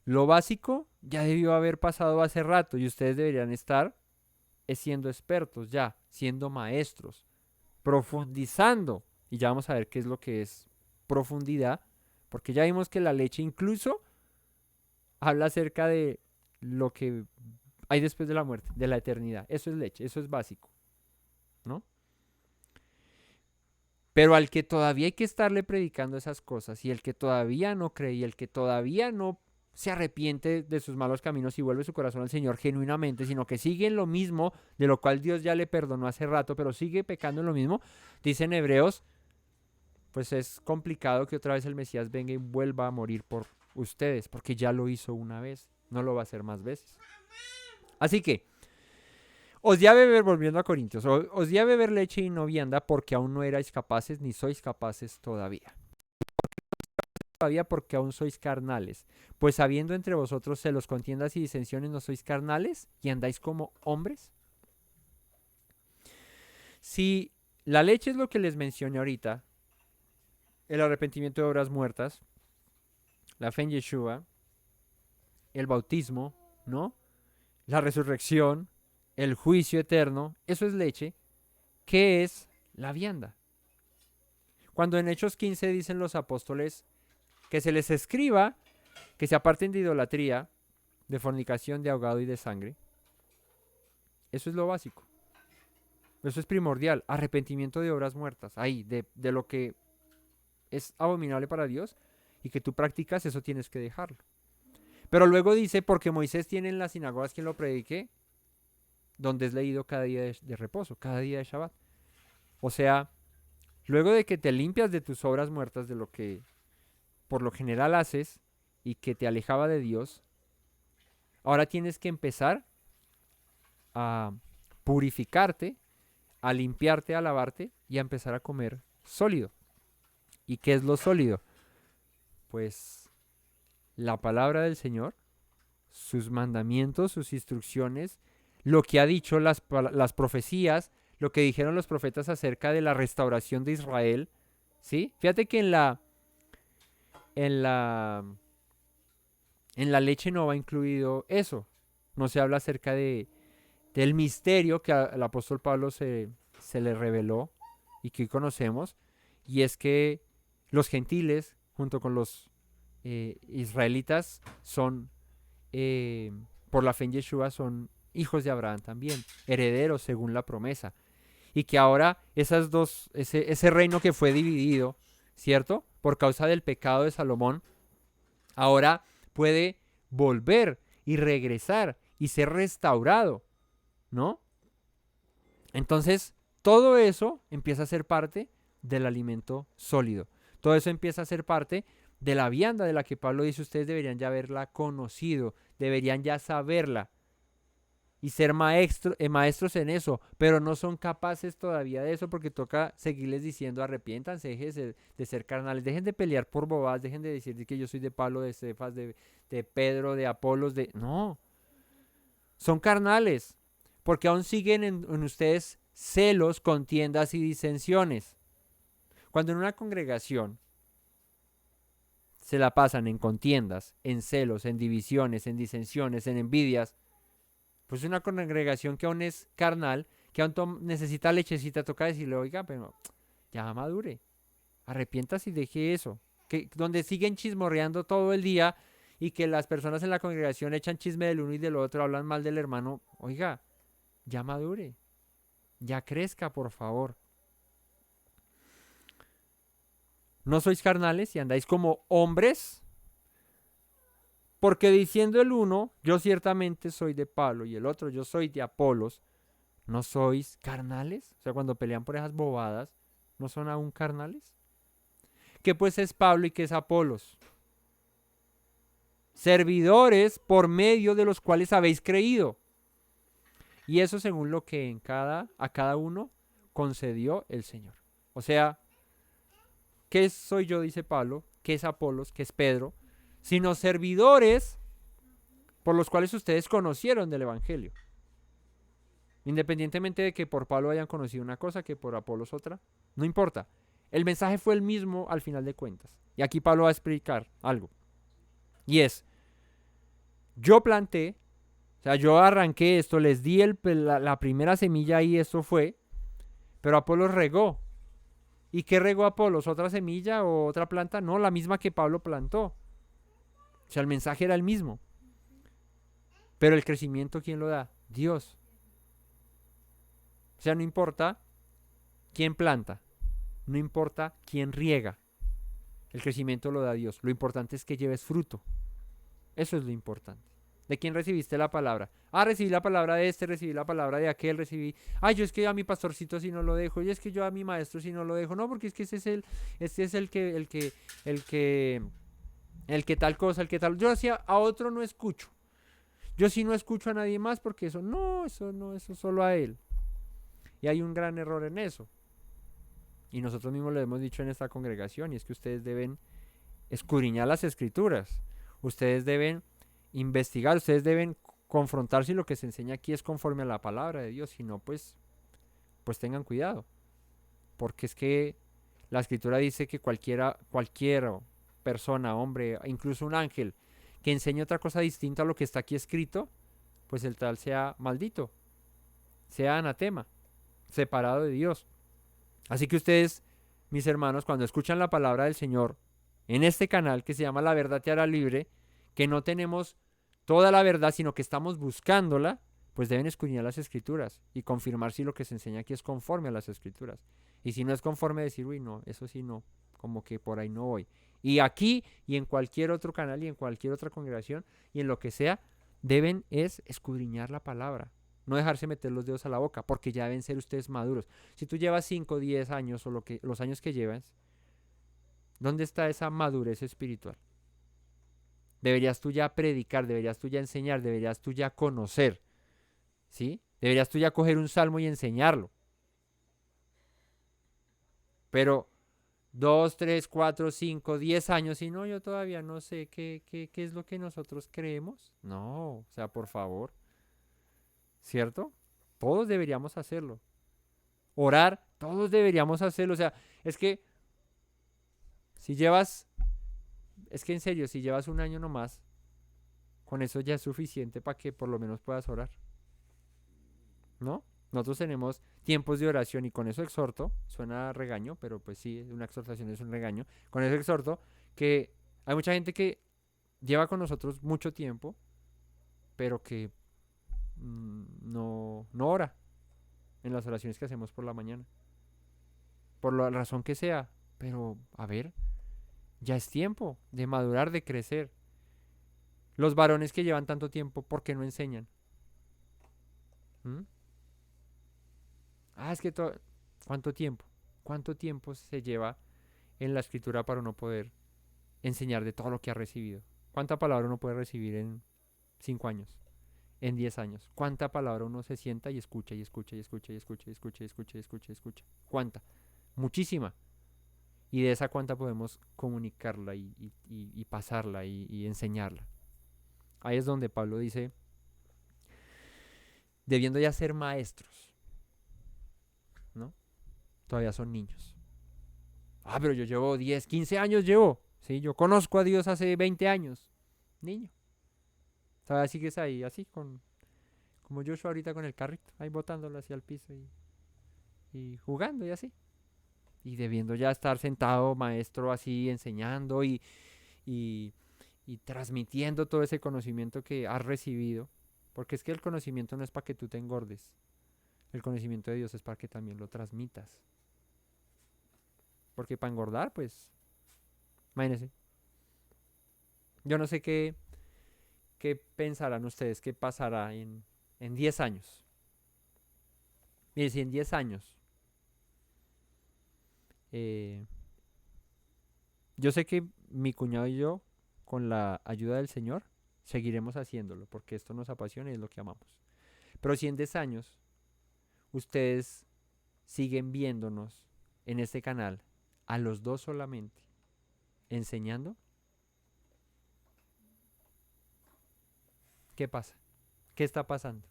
lo básico ya debió haber pasado hace rato y ustedes deberían estar siendo expertos ya, siendo maestros, profundizando. Y ya vamos a ver qué es lo que es profundidad, porque ya vimos que la leche incluso habla acerca de lo que hay después de la muerte, de la eternidad. Eso es leche, eso es básico, ¿no? Pero al que todavía hay que estarle predicando esas cosas, y el que todavía no cree, y el que todavía no se arrepiente de sus malos caminos y vuelve su corazón al Señor genuinamente, sino que sigue en lo mismo, de lo cual Dios ya le perdonó hace rato, pero sigue pecando en lo mismo, dicen Hebreos, pues es complicado que otra vez el Mesías venga y vuelva a morir por ustedes, porque ya lo hizo una vez, no lo va a hacer más veces. Así que, os di a beber, volviendo a Corintios, os di a beber leche y no vianda porque aún no erais capaces ni sois capaces todavía. Todavía porque aún sois carnales. Pues habiendo entre vosotros celos, contiendas y disensiones, ¿no sois carnales y andáis como hombres? Si la leche es lo que les mencioné ahorita, el arrepentimiento de obras muertas, la fe en Yeshua, el bautismo, ¿no? La resurrección, el juicio eterno, eso es leche. ¿Qué es la vianda? Cuando en Hechos 15 dicen los apóstoles que se les escriba que se aparten de idolatría, de fornicación, de ahogado y de sangre, eso es lo básico. Eso es primordial. Arrepentimiento de obras muertas. Ahí, de lo que es abominable para Dios y que tú practicas, eso tienes que dejarlo. Pero luego dice, porque Moisés tiene en las sinagogas quien lo predique, donde es leído cada día de reposo, cada día de Shabbat. O sea, luego de que te limpias de tus obras muertas, de lo que por lo general haces y que te alejaba de Dios, ahora tienes que empezar a purificarte, a limpiarte, a lavarte y a empezar a comer sólido. ¿Y qué es lo sólido? Pues la palabra del Señor, sus mandamientos, sus instrucciones, lo que ha dicho las profecías, lo que dijeron los profetas acerca de la restauración de Israel, ¿sí? Fíjate que en la leche no va incluido eso. No se habla acerca del misterio que al apóstol Pablo se le reveló y que hoy conocemos, y es que los gentiles, junto con los israelitas, son, por la fe en Yeshua, son hijos de Abraham también, herederos según la promesa. Y que ahora ese reino que fue dividido, ¿cierto? Por causa del pecado de Salomón, ahora puede volver y regresar y ser restaurado, ¿no? Entonces, todo eso empieza a ser parte del alimento sólido. Todo eso empieza a ser parte de la vianda de la que Pablo dice, ustedes deberían ya haberla conocido, deberían ya saberla. y ser maestros en eso, pero no son capaces todavía de eso porque toca seguirles diciendo arrepiéntanse, dejen de ser carnales, dejen de pelear por bobadas, dejen de decir que yo soy de Pablo, de Cefas, de Pedro, de Apolos, no, son carnales, porque aún siguen en ustedes celos, contiendas y disensiones. Cuando en una congregación se la pasan en contiendas, en celos, en divisiones, en disensiones, en envidias, pues una congregación que aún es carnal, que aún necesita lechecita, toca decirle, oiga, pero ya madure, arrepiéntase y deje eso. Que, donde siguen chismorreando todo el día y que las personas en la congregación echan chisme del uno y del otro, hablan mal del hermano, oiga, ya madure, ya crezca, por favor. No sois carnales y andáis como hombres, porque diciendo el uno, yo ciertamente soy de Pablo, y el otro, yo soy de Apolos, ¿no sois carnales? O sea, cuando pelean por esas bobadas, ¿no son aún carnales? ¿Qué pues es Pablo y qué es Apolos? Servidores por medio de los cuales habéis creído. Y eso según lo que a cada uno concedió el Señor. O sea, ¿qué soy yo? Dice Pablo. ¿Qué es Apolos? ¿Qué es Pedro? Sino servidores por los cuales ustedes conocieron del Evangelio. Independientemente de que por Pablo hayan conocido una cosa, que por Apolos otra, no importa. El mensaje fue el mismo al final de cuentas. Y aquí Pablo va a explicar algo. Y es, yo planté, o sea, yo arranqué esto, les di la primera semilla y esto fue, pero Apolos regó. ¿Y qué regó Apolos? ¿Otra semilla o otra planta? No, la misma que Pablo plantó. O sea, el mensaje era el mismo. Pero el crecimiento, ¿quién lo da? Dios. O sea, no importa quién planta, no importa quién riega, el crecimiento lo da Dios. Lo importante es que lleves fruto. Eso es lo importante. ¿De quién recibiste la palabra? Ah, recibí la palabra de este, recibí la palabra de aquel, recibí. Ay, yo es que a mi pastorcito si no lo dejo, y es que yo a mi maestro si no lo dejo. No, porque es que este es el que tal cosa, el que tal. Yo hacia a otro no escucho. Yo sí no escucho a nadie más porque eso no, eso solo a él. Y hay un gran error en eso. Y nosotros mismos lo hemos dicho en esta congregación, y es que ustedes deben escudriñar las escrituras. Ustedes deben investigar, ustedes deben confrontar si lo que se enseña aquí es conforme a la palabra de Dios. Si no, pues tengan cuidado. Porque es que la escritura dice que cualquier persona, hombre, incluso un ángel, que enseñe otra cosa distinta a lo que está aquí escrito, pues el tal sea maldito, sea anatema, separado de Dios. Así que ustedes, mis hermanos, cuando escuchan la palabra del Señor en este canal que se llama La Verdad Te Hará Libre, que no tenemos toda la verdad, sino que estamos buscándola, pues deben escudriñar las escrituras y confirmar si lo que se enseña aquí es conforme a las escrituras. Y si no es conforme, decir, uy, no, eso sí no, como que por ahí no voy. Y aquí y en cualquier otro canal y en cualquier otra congregación y en lo que sea, deben es escudriñar la palabra. No dejarse meter los dedos a la boca, porque ya deben ser ustedes maduros. Si tú llevas 5, 10 años o los años que llevas, ¿dónde está esa madurez espiritual? Deberías tú ya predicar, deberías tú ya enseñar, deberías tú ya conocer, ¿sí? Deberías tú ya coger un salmo y enseñarlo. Pero 2, 3, 4, 5, 10 años y no, yo todavía no sé qué es lo que nosotros creemos. No, o sea, por favor. ¿Cierto? Todos deberíamos hacerlo. Orar, todos deberíamos hacerlo. O sea, es que en serio, si llevas un año nomás, con eso ya es suficiente para que por lo menos puedas orar. ¿No? Nosotros tenemos tiempos de oración y con eso exhorto, suena a regaño, pero pues sí, una exhortación es un regaño. Con eso exhorto que hay mucha gente que lleva con nosotros mucho tiempo, pero que no ora en las oraciones que hacemos por la mañana. Por la razón que sea. Pero, a ver, ya es tiempo de madurar, de crecer. Los varones que llevan tanto tiempo, ¿por qué no enseñan? ¿Mm? Es que ¿cuánto tiempo? ¿Cuánto tiempo se lleva en la escritura para uno poder enseñar de todo lo que ha recibido? ¿Cuánta palabra uno puede recibir en 5 años? en 10 años? ¿Cuánta palabra uno se sienta y escucha y escucha y escucha y escucha y escucha y escucha y escucha y escucha? ¿Cuánta? Muchísima. Y de esa cuánta podemos comunicarla y pasarla y enseñarla. Ahí es donde Pablo dice, debiendo ya ser maestros, ¿no? Todavía son niños. Ah, pero yo llevo 10, 15 años llevo. Sí, yo conozco a Dios hace 20 años. Niño. Todavía sigues ahí, así, como Joshua ahorita con el carrito, ahí botándolo hacia el piso y jugando y así. Y debiendo ya estar sentado, maestro, así, enseñando y, y transmitiendo todo ese conocimiento que has recibido. Porque es que el conocimiento no es para que tú te engordes. El conocimiento de Dios es para que también lo transmitas. Porque para engordar, pues, imagínense. Yo no sé qué pensarán ustedes, qué pasará en 10 años. Mire, si en 10 años, eh, yo sé que mi cuñado y yo, con la ayuda del Señor, seguiremos haciéndolo, porque esto nos apasiona y es lo que amamos. Pero si en 10 años ustedes siguen viéndonos en este canal, a los dos solamente, enseñando, ¿qué pasa? ¿Qué está pasando?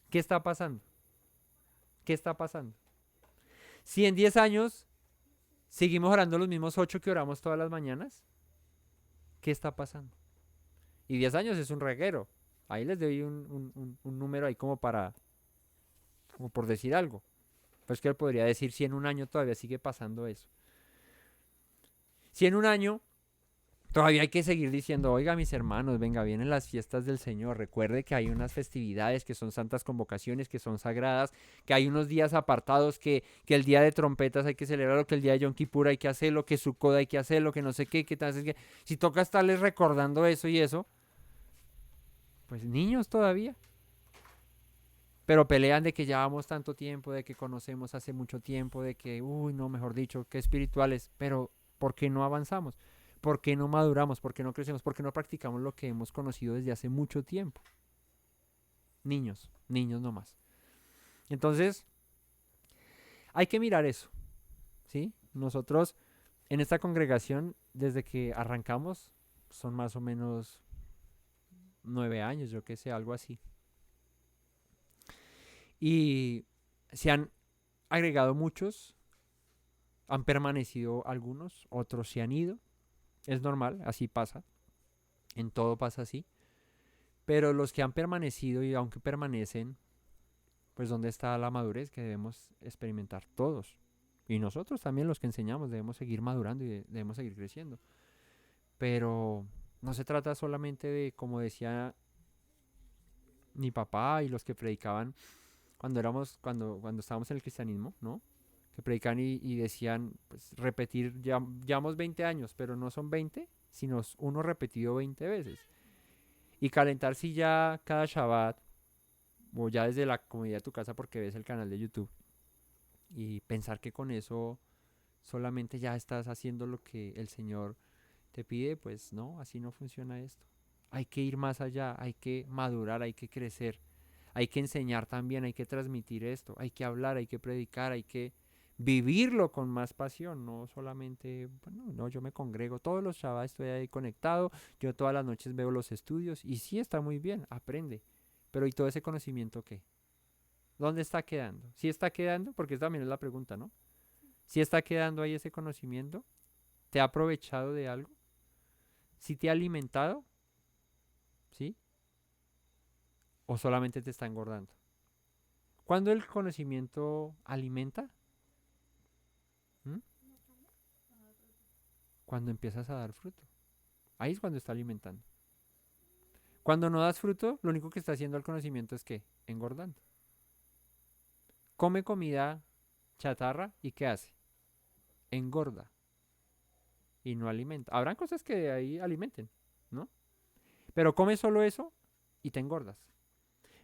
¿Qué está pasando? ¿Qué está pasando? Si en 10 años seguimos orando los mismos 8 que oramos todas las mañanas, ¿qué está pasando? Y 10 años es un reguero. Ahí les doy un número ahí como por decir algo. Pues que él podría decir si en un año todavía sigue pasando eso. Si en un año todavía hay que seguir diciendo, oiga mis hermanos, venga, vienen las fiestas del Señor. Recuerde que hay unas festividades que son santas convocaciones, que son sagradas, que hay unos días apartados, que el día de trompetas hay que celebrarlo, que el día de Yom Kippur hay que hacerlo, que Sukkot hay que hacerlo, que no sé qué, que tal, que si toca estarles recordando eso y eso, pues niños todavía. Pero pelean de que llevamos tanto tiempo, de que conocemos hace mucho tiempo, de que, uy, no, mejor dicho, que espirituales. Pero, ¿por qué no avanzamos? ¿Por qué no maduramos? ¿Por qué no crecemos? ¿Por qué no practicamos lo que hemos conocido desde hace mucho tiempo? Niños, niños nomás. Entonces, hay que mirar eso, ¿sí? Nosotros, en esta congregación, desde que arrancamos, son más o menos 9 años, yo qué sé, algo así. Y se han agregado muchos, han permanecido algunos, otros se han ido. Es normal, así pasa. En todo pasa así. Pero los que han permanecido y aunque permanecen, pues ¿dónde está la madurez que debemos experimentar todos? Y nosotros también los que enseñamos debemos seguir madurando y debemos seguir creciendo. Pero no se trata solamente de, como decía mi papá y los que predicaban cuando estábamos en el cristianismo, ¿no? Que predican y decían, pues repetir, ya, llevamos 20 años, pero no son 20, sino uno repetido 20 veces. Y calentar silla cada Shabbat, o ya desde la comodidad de tu casa porque ves el canal de YouTube, y pensar que con eso solamente ya estás haciendo lo que el Señor te pide, pues no, así no funciona esto. Hay que ir más allá, hay que madurar, hay que crecer, hay que enseñar también, hay que transmitir esto, hay que hablar, hay que predicar, hay que vivirlo con más pasión, no solamente, bueno, no, yo me congrego todos los Shabbat, estoy ahí conectado, yo todas las noches veo los estudios y sí está muy bien, aprende, pero ¿y todo ese conocimiento qué? ¿Dónde está quedando? ¿Sí está quedando? Porque también es la pregunta, ¿no? ¿Sí está quedando ahí ese conocimiento? ¿Te ha aprovechado de algo? ¿Sí te ha alimentado? ¿Sí? ¿O solamente te está engordando? ¿Cuándo el conocimiento alimenta? ¿Mm? Cuando empiezas a dar fruto. Ahí es cuando está alimentando. Cuando no das fruto, lo único que está haciendo el conocimiento es que engordando. Come comida chatarra y ¿qué hace? Engorda y no alimenta. Habrán cosas que ahí alimenten, ¿no? Pero come solo eso y te engordas.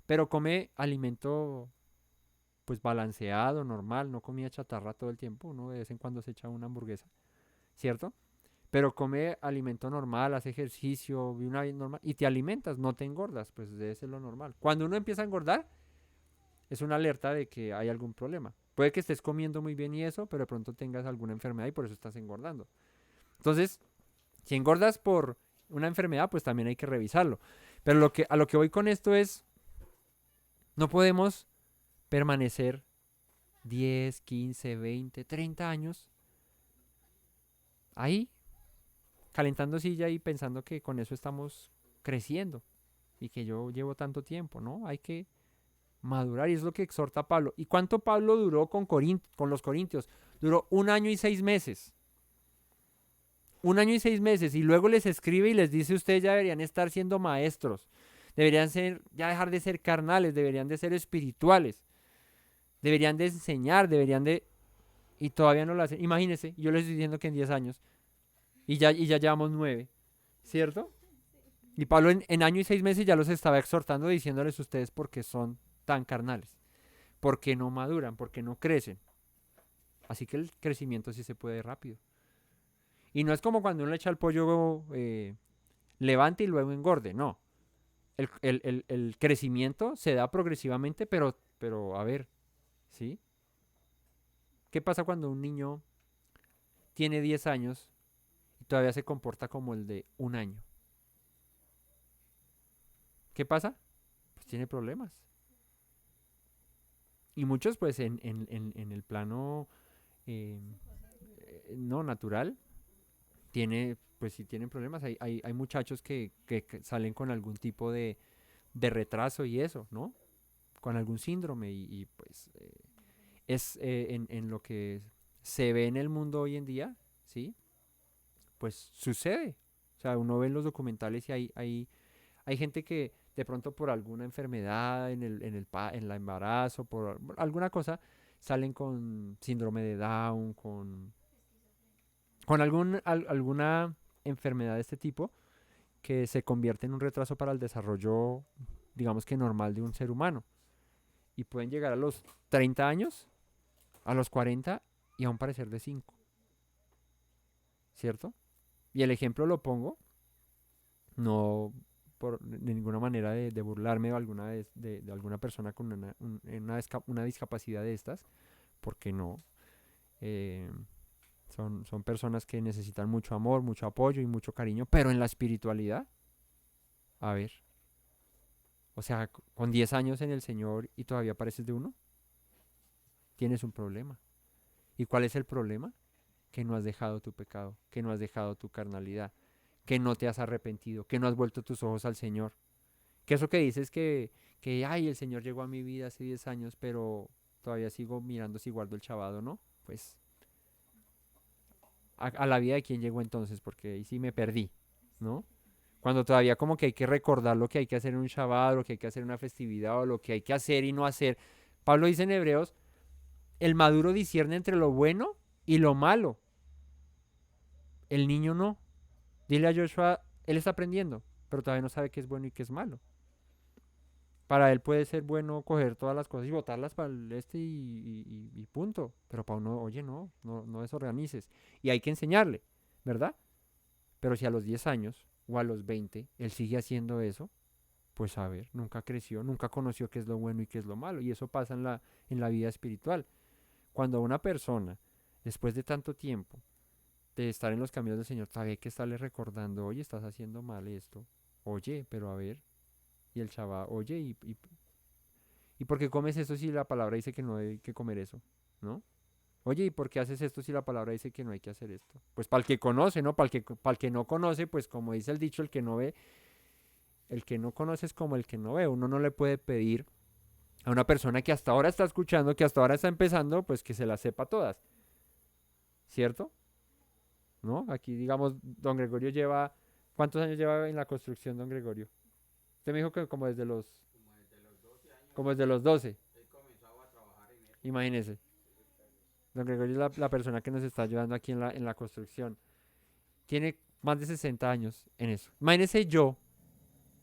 Pero come alimento pues balanceado, normal, no comida chatarra todo el tiempo. Uno de vez en cuando se echa una hamburguesa, ¿cierto? pero come alimento normal, hace ejercicio, vive una vida normal y te alimentas, no te engordas, pues debe ser lo normal. Cuando uno empieza a engordar, es una alerta de que hay algún problema. Puede que estés comiendo muy bien y eso, pero de pronto tengas alguna enfermedad y por eso estás engordando. Entonces, si engordas por una enfermedad, pues también hay que revisarlo. Pero a lo que voy con esto es, no podemos permanecer 10, 15, 20, 30 años ahí, calentando silla y pensando que con eso estamos creciendo y que yo llevo tanto tiempo, ¿no? Hay que madurar y es lo que exhorta Pablo. ¿Y cuánto Pablo duró con los corintios? Duró 1 año y 6 meses. 1 año y 6 meses y luego les escribe y les dice: ustedes ya deberían estar siendo maestros, deberían ser, ya dejar de ser carnales, deberían de ser espirituales, deberían de enseñar, deberían de... Y todavía no lo hacen. Imagínense, yo les estoy diciendo que en 10 años y ya llevamos 9, ¿cierto? Y Pablo en 1 año y 6 meses ya los estaba exhortando diciéndoles: ustedes porque son tan carnales, porque no maduran, porque no crecen. Así que el crecimiento sí se puede rápido. Y no es como cuando uno le echa al pollo, levante y luego engorde, no. El crecimiento se da progresivamente, pero a ver, ¿sí? ¿Qué pasa cuando un niño tiene 10 años y todavía se comporta como el de 1 año? ¿Qué pasa? Pues tiene problemas. Y muchos, pues, en el plano eh, no natural, pues sí tienen problemas. Hay muchachos que salen con algún tipo de retraso y eso, ¿no? Con algún síndrome y pues es en lo que se ve en el mundo hoy en día, ¿sí? Pues sucede. O sea, uno ve en los documentales y hay gente que de pronto por alguna enfermedad en el embarazo, por alguna cosa, salen con síndrome de Down, con alguna enfermedad de este tipo que se convierte en un retraso para el desarrollo, digamos que normal de un ser humano. Y pueden llegar a los 30 años, a los 40 y aún parecer de 5, ¿cierto? Y el ejemplo lo pongo, no de ninguna manera de burlarme de alguna persona con una discapacidad de estas, porque no. Eh, son personas que necesitan mucho amor, mucho apoyo y mucho cariño, pero en la espiritualidad, a ver, o sea, con 10 años en el Señor y todavía pareces de uno, tienes un problema. ¿Y cuál es el problema? Que no has dejado tu pecado, que no has dejado tu carnalidad, que no te has arrepentido, que no has vuelto tus ojos al Señor. Que eso que dices ay, el Señor llegó a mi vida hace 10 años, pero todavía sigo mirando si guardo el chavado, ¿no? Pues a la vida de quién llegó entonces, porque ahí sí me perdí, ¿no? Cuando todavía como que hay que recordar lo que hay que hacer en un Shabbat, lo que hay que hacer en una festividad, o lo que hay que hacer y no hacer. Pablo dice en Hebreos: el maduro discierne entre lo bueno y lo malo. El niño no. Dile a Joshua, él está aprendiendo, pero todavía no sabe qué es bueno y qué es malo. Para él puede ser bueno coger todas las cosas y botarlas para el y punto. Pero para uno, oye, no desorganices. Y hay que enseñarle, ¿verdad? Pero si a los 10 años o a los 20 él sigue haciendo eso, pues a ver, nunca creció, nunca conoció qué es lo bueno y qué es lo malo. Y eso pasa en la vida espiritual. Cuando una persona, después de tanto tiempo de estar en los caminos del Señor, todavía hay que estarle recordando: oye, estás haciendo mal esto. Oye, pero a ver. Y el chaval, oye, ¿y por qué comes esto si la palabra dice que no hay que comer eso? ¿No? Oye, ¿y por qué haces esto si la palabra dice que no hay que hacer esto? Pues para el que conoce, ¿no? Para el que no conoce, pues como dice el dicho, el que no ve, el que no conoce es como el que no ve. Uno no le puede pedir a una persona que hasta ahora está escuchando, que hasta ahora está empezando, pues que se las sepa todas. ¿Cierto? ¿No? Aquí, digamos, don Gregorio lleva... ¿Cuántos años lleva en la construcción, don Gregorio? Usted me dijo que como desde los 12. Imagínese. Don Gregorio es la persona que nos está ayudando aquí en la construcción. Tiene más de 60 años en eso. Imagínese yo,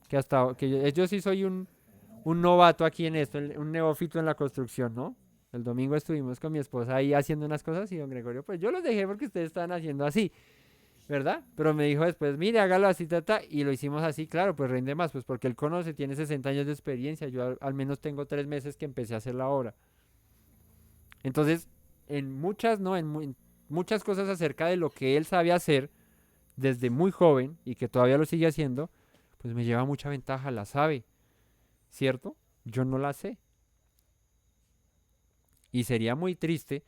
que yo sí soy un novato aquí en esto, un neófito en la construcción, ¿no? El domingo estuvimos con mi esposa ahí haciendo unas cosas y don Gregorio, pues yo los dejé porque ustedes estaban haciendo así. ¿verdad? Pero me dijo después, mire, hágalo así, tata, y lo hicimos así, claro, pues rinde más, pues porque él conoce, tiene 60 años de experiencia, yo al menos tengo 3 meses que empecé a hacer la obra. Entonces, en muchas, ¿no? En muchas cosas acerca de lo que él sabe hacer desde muy joven y que todavía lo sigue haciendo, pues me lleva mucha ventaja, la sabe, ¿cierto? Yo no la sé. Y sería muy triste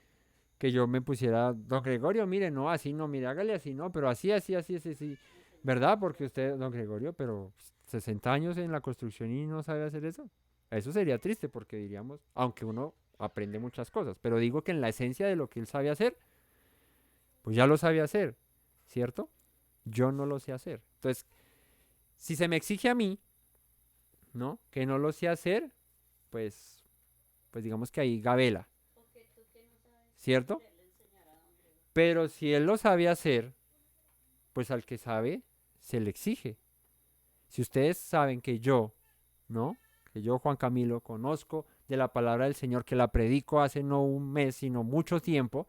que yo me pusiera, don Gregorio, mire, no, así no, mire, hágale así, no, pero así, así, así, así, así. ¿Verdad? Porque usted, don Gregorio, pero 60 años en la construcción y no sabe hacer eso. Eso sería triste porque diríamos, aunque uno aprende muchas cosas, pero digo que en la esencia de lo que él sabe hacer, pues ya lo sabe hacer, ¿cierto? Yo no lo sé hacer. Entonces, si se me exige a mí, ¿no? Que no lo sé hacer, pues digamos que ahí gabela, ¿cierto? Pero si él lo sabe hacer, pues al que sabe se le exige. Si ustedes saben que yo, ¿no? Que yo, Juan Camilo, conozco de la palabra del Señor, que la predico hace no un mes, sino mucho tiempo,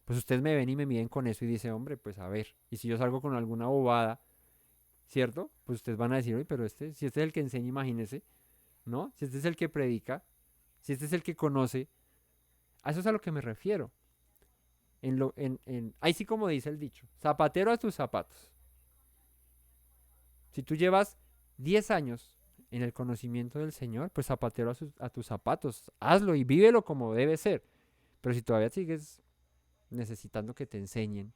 pues ustedes me ven y me miden con eso y dicen, hombre, pues a ver. Y si yo salgo con alguna bobada, ¿cierto? Pues ustedes van a decir, oye, pero si este es el que enseña, imagínese, ¿no? Si este es el que predica, si este es el que conoce, a eso es a lo que me refiero. Ahí sí como dice el dicho, zapatero a tus zapatos. Si tú llevas 10 años en el conocimiento del Señor, pues zapatero a tus zapatos, hazlo y vívelo como debe ser. Pero si todavía sigues necesitando que te enseñen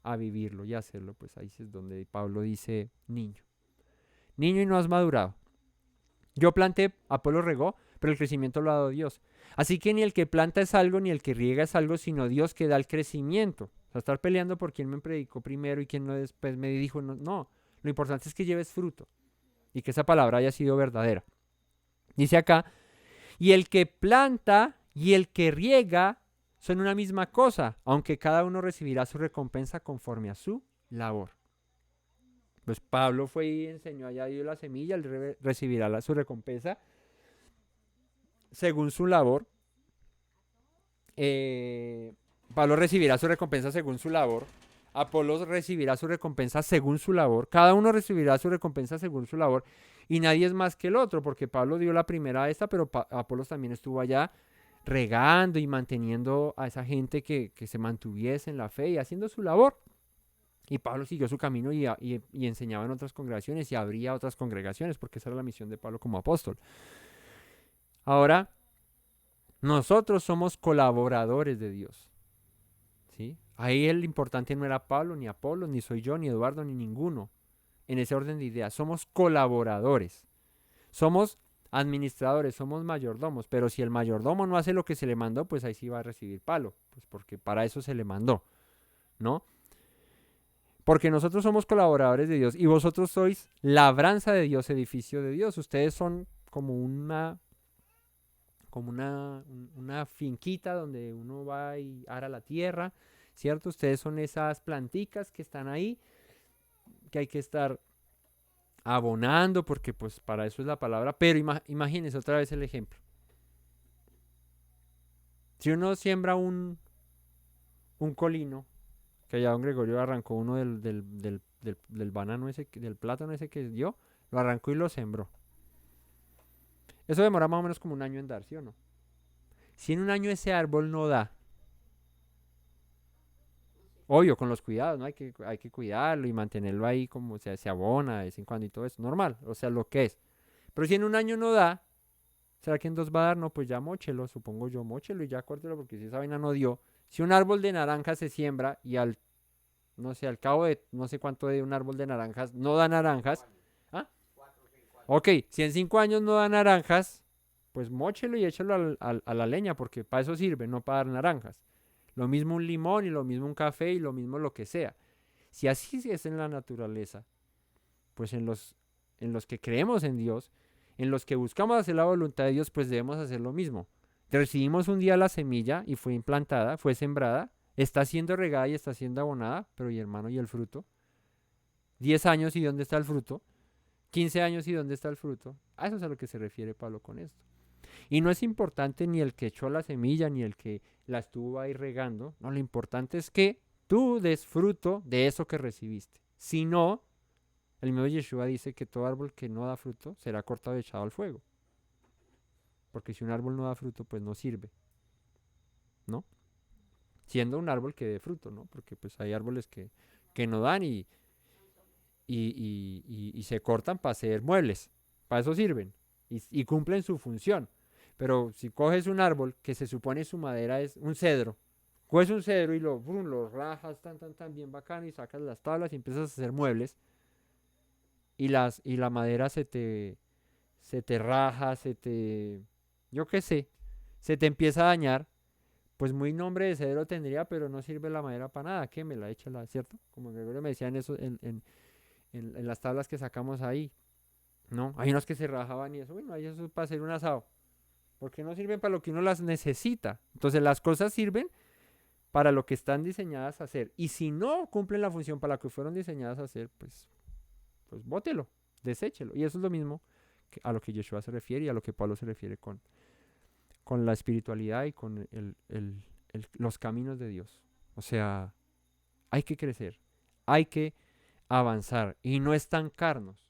a vivirlo y a hacerlo, pues ahí sí es donde Pablo dice, niño. Niño y no has madurado. Yo planté, Apolo regó, pero el crecimiento lo ha dado Dios. Así que ni el que planta es algo, ni el que riega es algo, sino Dios que da el crecimiento. O sea, estar peleando por quién me predicó primero y quién no después me dijo, no, no. Lo importante es que lleves fruto y que esa palabra haya sido verdadera. Dice acá, y el que planta y el que riega son una misma cosa, aunque cada uno recibirá su recompensa conforme a su labor. Pues Pablo fue y enseñó, allá dio la semilla, él recibirá su recompensa según su labor. Pablo recibirá su recompensa según su labor. Apolos recibirá su recompensa según su labor. Cada uno recibirá su recompensa según su labor. Y nadie es más que el otro, porque Pablo dio la primera a esta, pero Apolos también estuvo allá regando y manteniendo a esa gente que se mantuviese en la fe y haciendo su labor. Y Pablo siguió su camino y enseñaba en otras congregaciones y abría otras congregaciones, porque esa era la misión de Pablo como apóstol. Ahora, nosotros somos colaboradores de Dios. ¿Sí? Ahí el importante no era Pablo, ni Apolo, ni soy yo, ni Eduardo, ni ninguno. En ese orden de ideas, somos colaboradores. Somos administradores, somos mayordomos. Pero si el mayordomo no hace lo que se le mandó, pues ahí sí va a recibir palo. Pues porque para eso se le mandó, ¿no? Porque nosotros somos colaboradores de Dios y vosotros sois labranza de Dios, edificio de Dios. Ustedes son como una finquita donde uno va y ara la tierra, ¿cierto? Ustedes son esas planticas que están ahí, que hay que estar abonando, porque pues para eso es la palabra. Pero imagínense otra vez el ejemplo. Si uno siembra un colino, que allá don Gregorio arrancó uno del banano ese, del plátano ese que dio, lo arrancó y lo sembró. Eso demora más o menos como un año en dar, ¿sí o no? Si en un año ese árbol no da, obvio, con los cuidados, ¿no? Hay que cuidarlo y mantenerlo ahí como se abona de vez en cuando y todo eso, normal, o sea, lo que es. Pero si en un año no da, ¿será que en 2 va a dar? No, pues ya móchelo, supongo yo, móchelo y ya córtelo porque si esa vaina no dio. Si un árbol de naranja se siembra y no sé, al cabo de no sé cuánto de un árbol de naranjas no da naranjas, ¿ah? Ok, si en 5 años no da naranjas, pues móchelo y échelo a la leña porque para eso sirve, no para dar naranjas. Lo mismo un limón y lo mismo un café y lo mismo lo que sea. Si así es en la naturaleza, pues en los que creemos en Dios, en los que buscamos hacer la voluntad de Dios, pues debemos hacer lo mismo. Recibimos un día la semilla y fue implantada, fue sembrada, está siendo regada y está siendo abonada, pero y hermano, ¿y el fruto? 10 años y ¿dónde está el fruto? 15 años y ¿dónde está el fruto? A eso es a lo que se refiere Pablo con esto. Y no es importante ni el que echó la semilla, ni el que la estuvo ahí regando. No, lo importante es que tú des fruto de eso que recibiste. Si no, el mismo Yeshua dice que todo árbol que no da fruto será cortado y echado al fuego. Porque si un árbol no da fruto, pues no sirve, ¿no? Siendo un árbol que dé fruto, ¿no? Porque pues hay árboles que no dan y se cortan para hacer muebles. Para eso sirven y cumplen su función. Pero si coges un árbol que se supone su madera es un cedro, coges un cedro y lo rajas tan bien bacano y sacas las tablas y empiezas a hacer muebles y la madera se te raja, yo qué sé, se te empieza a dañar, pues muy nombre de cedro tendría, pero no sirve la madera para nada, quémela, échala, ¿cierto? Como Gregorio me decían eso en las tablas que sacamos ahí, ¿no? Hay unos que se rajaban y eso, bueno, ahí eso es para hacer un asado, porque no sirven para lo que uno las necesita. Entonces las cosas sirven para lo que están diseñadas a hacer, y si no cumplen la función para la que fueron diseñadas a hacer, pues bótelo, deséchelo. Y eso es lo mismo a lo que Yeshua se refiere y a lo que Pablo se refiere con la espiritualidad y con los caminos de Dios. O sea, hay que crecer, hay que avanzar y no estancarnos.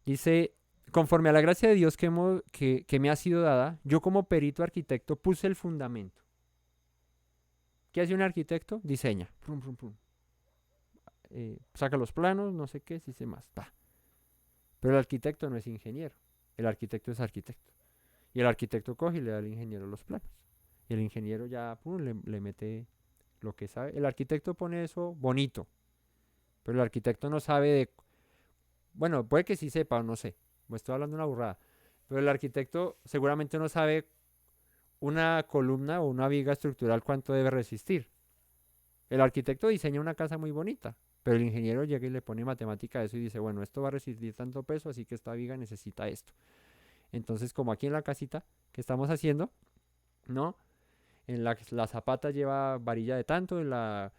Dice, conforme a la gracia de Dios que me ha sido dada, yo como perito arquitecto puse el fundamento. ¿Qué hace un arquitecto? Diseña. Prum, prum, prum. Saca los planos, no sé qué, si sé más. Pa. Pero el arquitecto no es ingeniero. El arquitecto es arquitecto. Y el arquitecto coge y le da al ingeniero los planos. Y el ingeniero ya le mete lo que sabe. El arquitecto pone eso bonito. Pero el arquitecto no sabe de... Bueno, puede que sí sepa o no sé. Me estoy hablando de una burrada. Pero el arquitecto seguramente no sabe una columna o una viga estructural cuánto debe resistir. El arquitecto diseña una casa muy bonita, pero el ingeniero llega y le pone matemática a eso y dice, bueno, esto va a resistir tanto peso, así que esta viga necesita esto. Entonces, como aquí en la casita que estamos haciendo, ¿no? En la zapata lleva varilla de tanto, la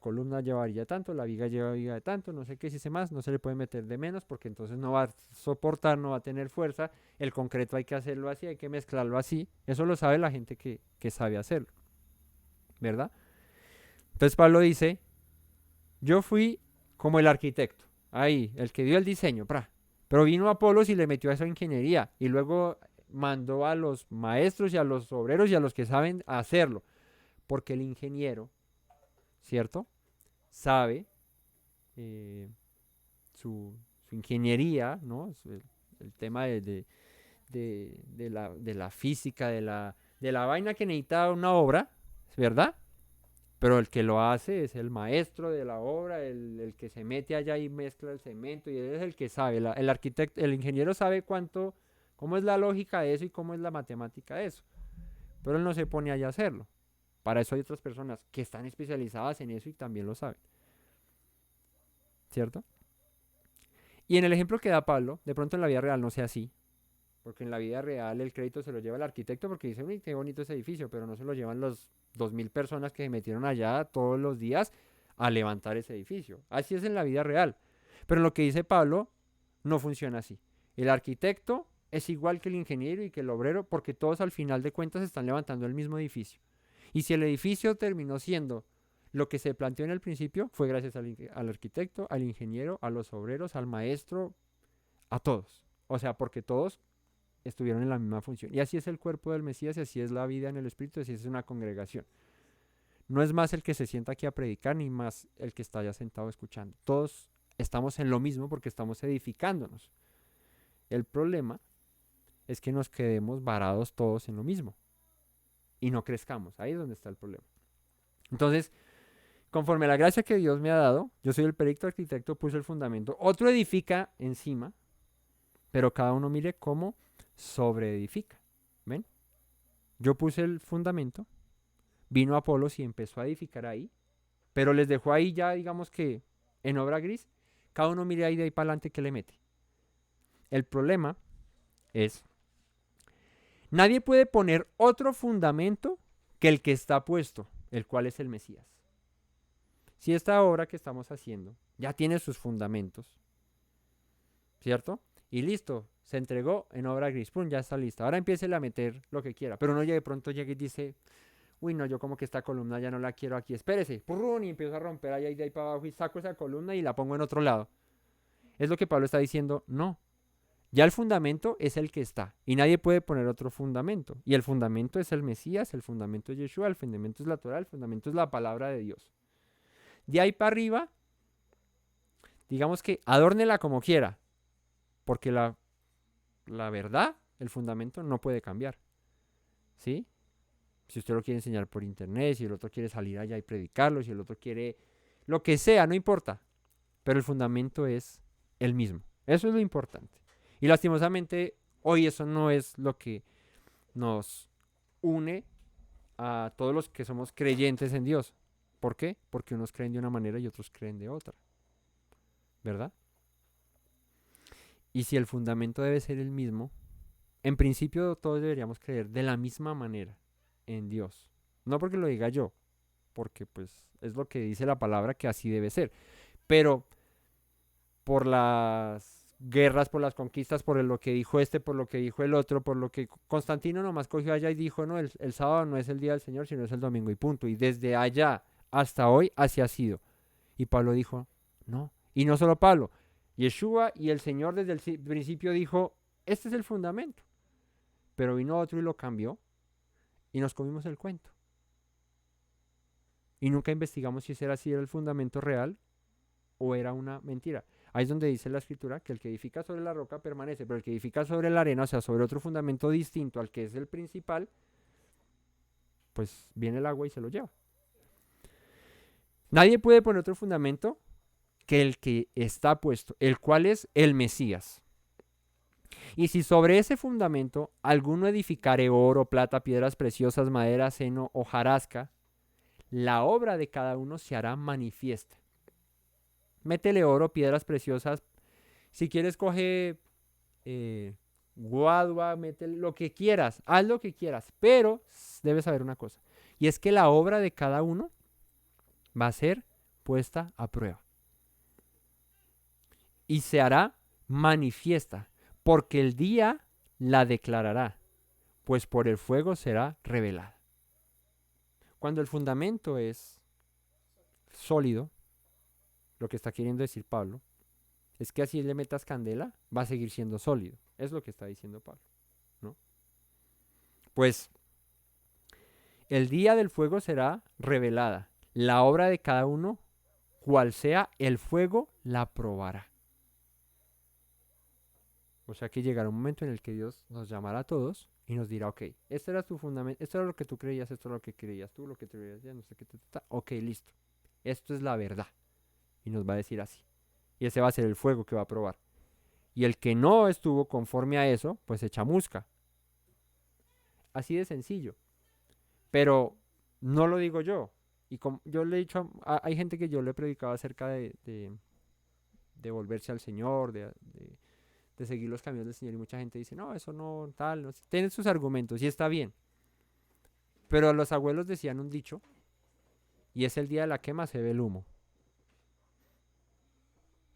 columna lleva varilla de tanto, la viga lleva viga de tanto, no sé qué, si sé más, no se le puede meter de menos porque entonces no va a soportar, no va a tener fuerza. El concreto hay que hacerlo así, hay que mezclarlo así. Eso lo sabe la gente que sabe hacerlo, ¿verdad? Entonces Pablo dice, yo fui como el arquitecto, ahí, el que dio el diseño, pero vino Apolos y le metió a esa ingeniería y luego mandó a los maestros y a los obreros y a los que saben hacerlo, porque el ingeniero, ¿cierto? Sabe su ingeniería, ¿no? El tema de la física, de la vaina que necesita una obra, ¿verdad? Pero el que lo hace es el maestro de la obra, el que se mete allá y mezcla el cemento, y él es el que sabe. El arquitecto, el ingeniero sabe cómo es la lógica de eso y cómo es la matemática de eso. Pero él no se pone allá a hacerlo. Para eso hay otras personas que están especializadas en eso y también lo saben. ¿Cierto? Y en el ejemplo que da Pablo, de pronto en la vida real no sea así. Porque en la vida real el crédito se lo lleva el arquitecto porque dice, uy, qué bonito ese edificio, pero no se lo llevan los 2000 personas que se metieron allá todos los días a levantar ese edificio. Así es en la vida real. Pero en lo que dice Pablo, no funciona así. El arquitecto es igual que el ingeniero y que el obrero porque todos al final de cuentas están levantando el mismo edificio. Y si el edificio terminó siendo lo que se planteó en el principio, fue gracias al arquitecto, al ingeniero, a los obreros, al maestro, a todos. O sea, porque todos estuvieron en la misma función. Y así es el cuerpo del Mesías y así es la vida en el Espíritu, así es una congregación. No es más el que se sienta aquí a predicar, ni más el que está allá sentado escuchando. Todos estamos en lo mismo porque estamos edificándonos. El problema es que nos quedemos varados todos en lo mismo y no crezcamos. Ahí es donde está el problema. Entonces, conforme a la gracia que Dios me ha dado, yo soy el perito arquitecto, puso el fundamento. Otro edifica encima, pero cada uno mire cómo sobreedifica. ¿Ven? Yo puse el fundamento, vino Apolos y empezó a edificar ahí, pero les dejó ahí ya, digamos que en obra gris, cada uno mire ahí de ahí para adelante qué le mete. El problema es, nadie puede poner otro fundamento que el que está puesto, el cual es el Mesías. Si esta obra que estamos haciendo ya tiene sus fundamentos, ¿cierto? Y listo, se entregó en obra gris, ¡pum!, ya está lista. Ahora empiece a meter lo que quiera, pero no llegue, pronto llegue y dice, uy, no, yo como que esta columna ya no la quiero aquí, espérese, ¡prum! Y empiezo a romper allá y de ahí para abajo y saco esa columna y la pongo en otro lado. Es lo que Pablo está diciendo, no. Ya el fundamento es el que está y nadie puede poner otro fundamento. Y el fundamento es el Mesías, el fundamento es Yeshua, el fundamento es la Torah, el fundamento es la palabra de Dios. De ahí para arriba, digamos que adórnela como quiera, porque la verdad, el fundamento no puede cambiar. ¿Sí? Si usted lo quiere enseñar por internet, si el otro quiere salir allá y predicarlo, si el otro quiere lo que sea, no importa. Pero el fundamento es el mismo. Eso es lo importante. Y lastimosamente, hoy eso no es lo que nos une a todos los que somos creyentes en Dios. ¿Por qué? Porque unos creen de una manera y otros creen de otra. ¿Verdad? Y si el fundamento debe ser el mismo, en principio todos deberíamos creer de la misma manera en Dios. No porque lo diga yo, porque pues es lo que dice la palabra que así debe ser. Pero por las guerras, por las conquistas, por lo que dijo este, por lo que dijo el otro, por lo que Constantino nomás cogió allá y dijo, no, el sábado no es el día del Señor, sino es el domingo y punto. Y desde allá hasta hoy así ha sido. Y Pablo dijo, no. Y no solo Pablo, Yeshua y el Señor desde el principio dijo, este es el fundamento. Pero vino otro y lo cambió y nos comimos el cuento. Y nunca investigamos si ese era así el fundamento real o era una mentira. Ahí es donde dice la escritura que el que edifica sobre la roca permanece, pero el que edifica sobre la arena, o sea, sobre otro fundamento distinto al que es el principal, pues viene el agua y se lo lleva. Nadie puede poner otro fundamento que el que está puesto, el cual es el Mesías. Y si sobre ese fundamento alguno edificare oro, plata, piedras preciosas, madera, seno, hojarasca, la obra de cada uno se hará manifiesta. Métele oro, piedras preciosas. Si quieres, coge guadua, métele lo que quieras, haz lo que quieras, pero debes saber una cosa, y es que la obra de cada uno va a ser puesta a prueba y se hará manifiesta, porque el día la declarará, pues por el fuego será revelada. Cuando el fundamento es sólido, lo que está queriendo decir Pablo, es que así le metas candela, va a seguir siendo sólido. Es lo que está diciendo Pablo, ¿no? Pues el día del fuego será revelada. La obra de cada uno, cual sea el fuego, la probará. O sea que llegará un momento en el que Dios nos llamará a todos y nos dirá, ok, este era tu fundamento, esto era lo que tú creías, esto era lo que creías tú, lo que te creías ya, no sé qué, ok, listo. Esto es la verdad. Y nos va a decir así. Y ese va a ser el fuego que va a probar. Y el que no estuvo conforme a eso, pues se chamusca. Así de sencillo. Pero no lo digo yo. Y como yo le he dicho, hay gente que yo le he predicado acerca de volverse al Señor, de seguir los caminos del Señor. Y mucha gente dice, no, eso no, tal. No. Tienen sus argumentos y está bien. Pero los abuelos decían un dicho, y es el día de la quema se ve el humo.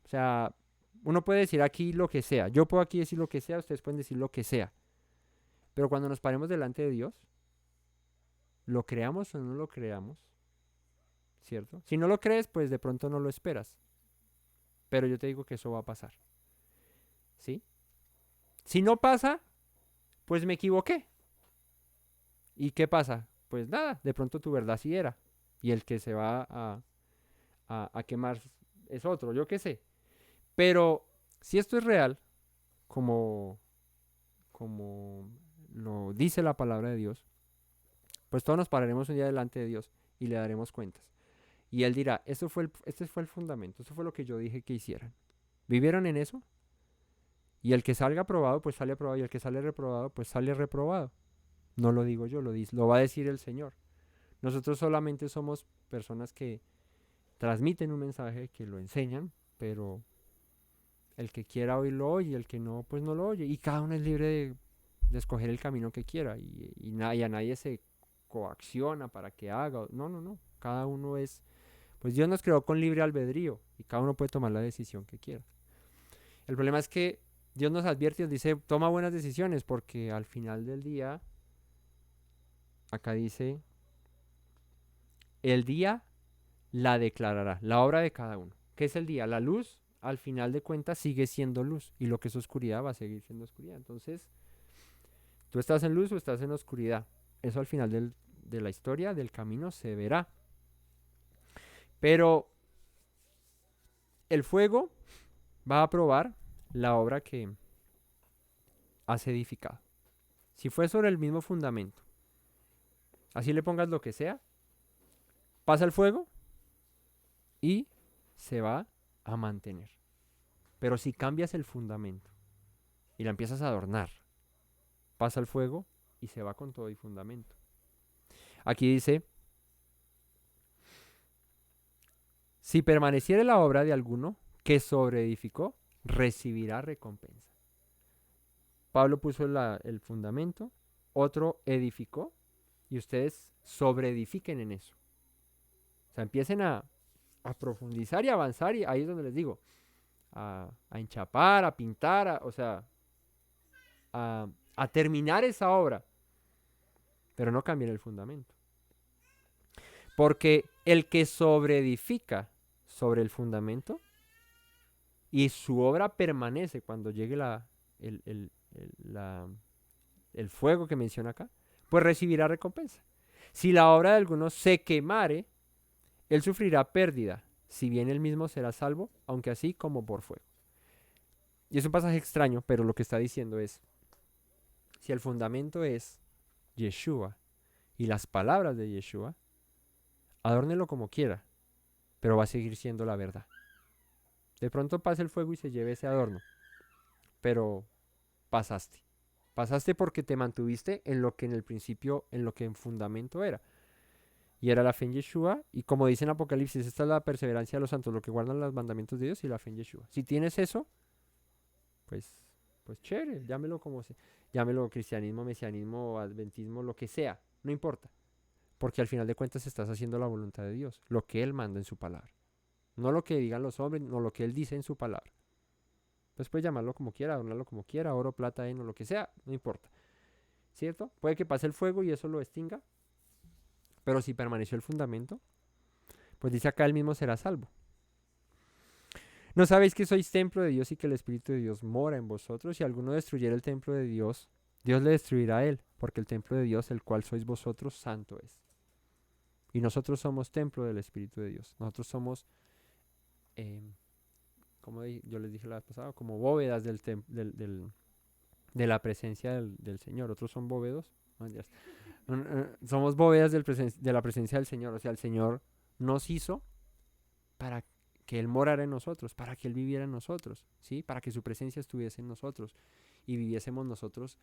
O sea, uno puede decir aquí lo que sea. Yo puedo aquí decir lo que sea, ustedes pueden decir lo que sea. Pero cuando nos paremos delante de Dios, lo creamos o no lo creamos, ¿cierto? Si no lo crees, pues de pronto no lo esperas. Pero yo te digo que eso va a pasar. ¿Sí? Si no pasa, pues me equivoqué. ¿Y qué pasa? Pues nada, de pronto tu verdad sí era. Y el que se va a quemar es otro, yo qué sé. Pero si esto es real, como lo dice la palabra de Dios, pues todos nos pararemos un día delante de Dios y le daremos cuentas. Y Él dirá, este fue el fundamento, eso fue lo que yo dije que hicieran. ¿Vivieron en eso? Y el que salga aprobado, pues sale aprobado. Y el que sale reprobado, pues sale reprobado. No lo digo yo, lo va a decir el Señor. Nosotros solamente somos personas que transmiten un mensaje, que lo enseñan, pero el que quiera oírlo oye, y el que no, pues no lo oye. Y cada uno es libre de escoger el camino que quiera. Y a nadie se coacciona para que haga. No, no, no. Cada uno es... Pues Dios nos creó con libre albedrío y cada uno puede tomar la decisión que quiera. El problema es que Dios nos advierte y nos dice, toma buenas decisiones porque al final del día, acá dice, el día la declarará, la obra de cada uno. ¿Qué es el día? La luz, al final de cuentas, sigue siendo luz, y lo que es oscuridad va a seguir siendo oscuridad. Entonces, tú estás en luz o estás en oscuridad. Eso al final de la historia, del camino, se verá. Pero el fuego va a probar la obra que has edificado. Si fue sobre el mismo fundamento, así le pongas lo que sea, pasa el fuego y se va a mantener. Pero si cambias el fundamento y la empiezas a adornar, pasa el fuego y se va con todo y fundamento. Aquí dice, si permaneciere la obra de alguno que sobreedificó, recibirá recompensa. Pablo puso el fundamento, otro edificó, y ustedes sobreedifiquen en eso. O sea, empiecen a profundizar y avanzar, y ahí es donde les digo, a enchapar, a pintar, o sea, a terminar esa obra, pero no cambien el fundamento. Porque el que sobreedifica sobre el fundamento y su obra permanece cuando llegue el fuego que menciona acá, pues recibirá recompensa. Si la obra de alguno se quemare, él sufrirá pérdida, si bien él mismo será salvo, aunque así como por fuego. Y es un pasaje extraño, pero lo que está diciendo es, si el fundamento es Yeshua y las palabras de Yeshua, adórnelo como quiera, pero va a seguir siendo la verdad. De pronto pasa el fuego y se lleve ese adorno, pero pasaste. Pasaste porque te mantuviste en lo que en el principio, en lo que en fundamento era. Y era la fe en Yeshua, y como dice en Apocalipsis, esta es la perseverancia de los santos, lo que guardan los mandamientos de Dios y la fe en Yeshua. Si tienes eso, pues chévere, llámelo como sea. Llámelo cristianismo, mesianismo, adventismo, lo que sea, no importa. Porque al final de cuentas estás haciendo la voluntad de Dios, lo que Él manda en su palabra. No lo que digan los hombres, no lo que Él dice en su palabra. Pues puedes llamarlo como quiera, adornarlo como quiera, oro, plata, heno, lo que sea, no importa. ¿Cierto? Puede que pase el fuego y eso lo extinga, pero si permaneció el fundamento, pues dice acá él mismo será salvo. ¿No sabéis que sois templo de Dios y que el Espíritu de Dios mora en vosotros? Si alguno destruyera el templo de Dios, Dios le destruirá a él, porque el templo de Dios, el cual sois vosotros, santo es. Y nosotros somos templo del Espíritu de Dios. Nosotros somos, como yo les dije la vez pasada, como bóvedas de la presencia del Señor. Otros son bóvedos. No, somos bóvedas de la presencia del Señor. O sea, el Señor nos hizo para que Él morara en nosotros, para que Él viviera en nosotros, ¿sí? Para que su presencia estuviese en nosotros y viviésemos nosotros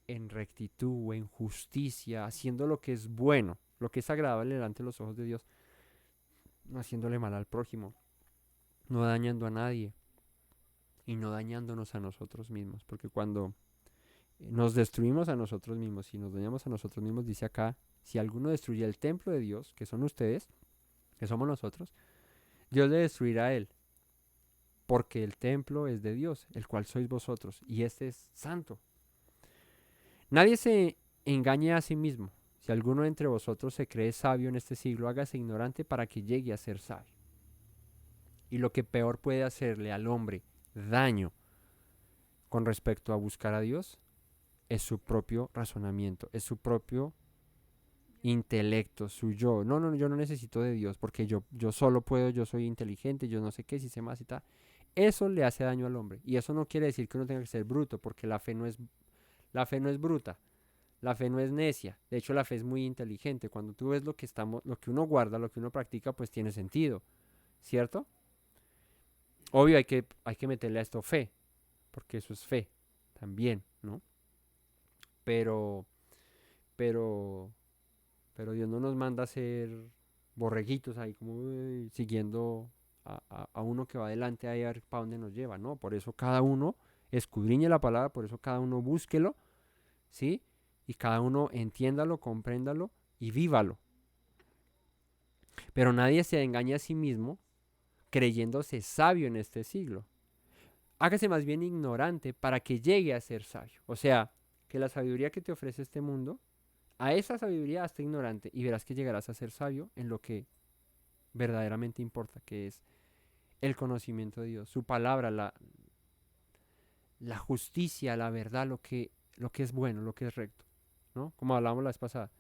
en rectitud, en justicia, haciendo lo que es bueno, lo que es agradable delante de los ojos de Dios, no haciéndole mal al prójimo, no dañando a nadie y no dañándonos a nosotros mismos, porque cuando nos destruimos a nosotros mismos y nos dañamos a nosotros mismos, dice acá, si alguno destruye el templo de Dios, que son ustedes, que somos nosotros, Dios le destruirá a él, porque el templo es de Dios, el cual sois vosotros, y este es santo. Nadie se engañe a sí mismo. Si alguno entre vosotros se cree sabio en este siglo, hágase ignorante para que llegue a ser sabio. Y lo que peor puede hacerle al hombre daño con respecto a buscar a Dios es su propio razonamiento, es su propio intelecto, su yo. No, yo no necesito de Dios porque yo solo puedo, yo soy inteligente, yo no sé qué, si sé más y tal. Eso le hace daño al hombre. Y eso no quiere decir que uno tenga que ser bruto, porque la fe no es bruta. La fe no es necia. De hecho, la fe es muy inteligente. Cuando tú ves lo que uno guarda, lo que uno practica, pues tiene sentido. ¿Cierto? Obvio hay que meterle a esto fe, porque eso es fe también, ¿no? Pero Dios no nos manda a ser borreguitos ahí como siguiendo a uno que va adelante ahí a ver para dónde nos lleva, ¿no? Por eso cada uno escudriñe la palabra, por eso cada uno búsquelo, ¿sí? Y cada uno entiéndalo, compréndalo y vívalo. Pero nadie se engaña a sí mismo creyéndose sabio en este siglo. Hágase más bien ignorante para que llegue a ser sabio. O sea, que la sabiduría que te ofrece este mundo, a esa sabiduría hazte ignorante y verás que llegarás a ser sabio en lo que verdaderamente importa, que es el conocimiento de Dios, su palabra, la justicia, la verdad, lo que es bueno, lo que es recto, ¿no? Como hablábamos la vez pasada.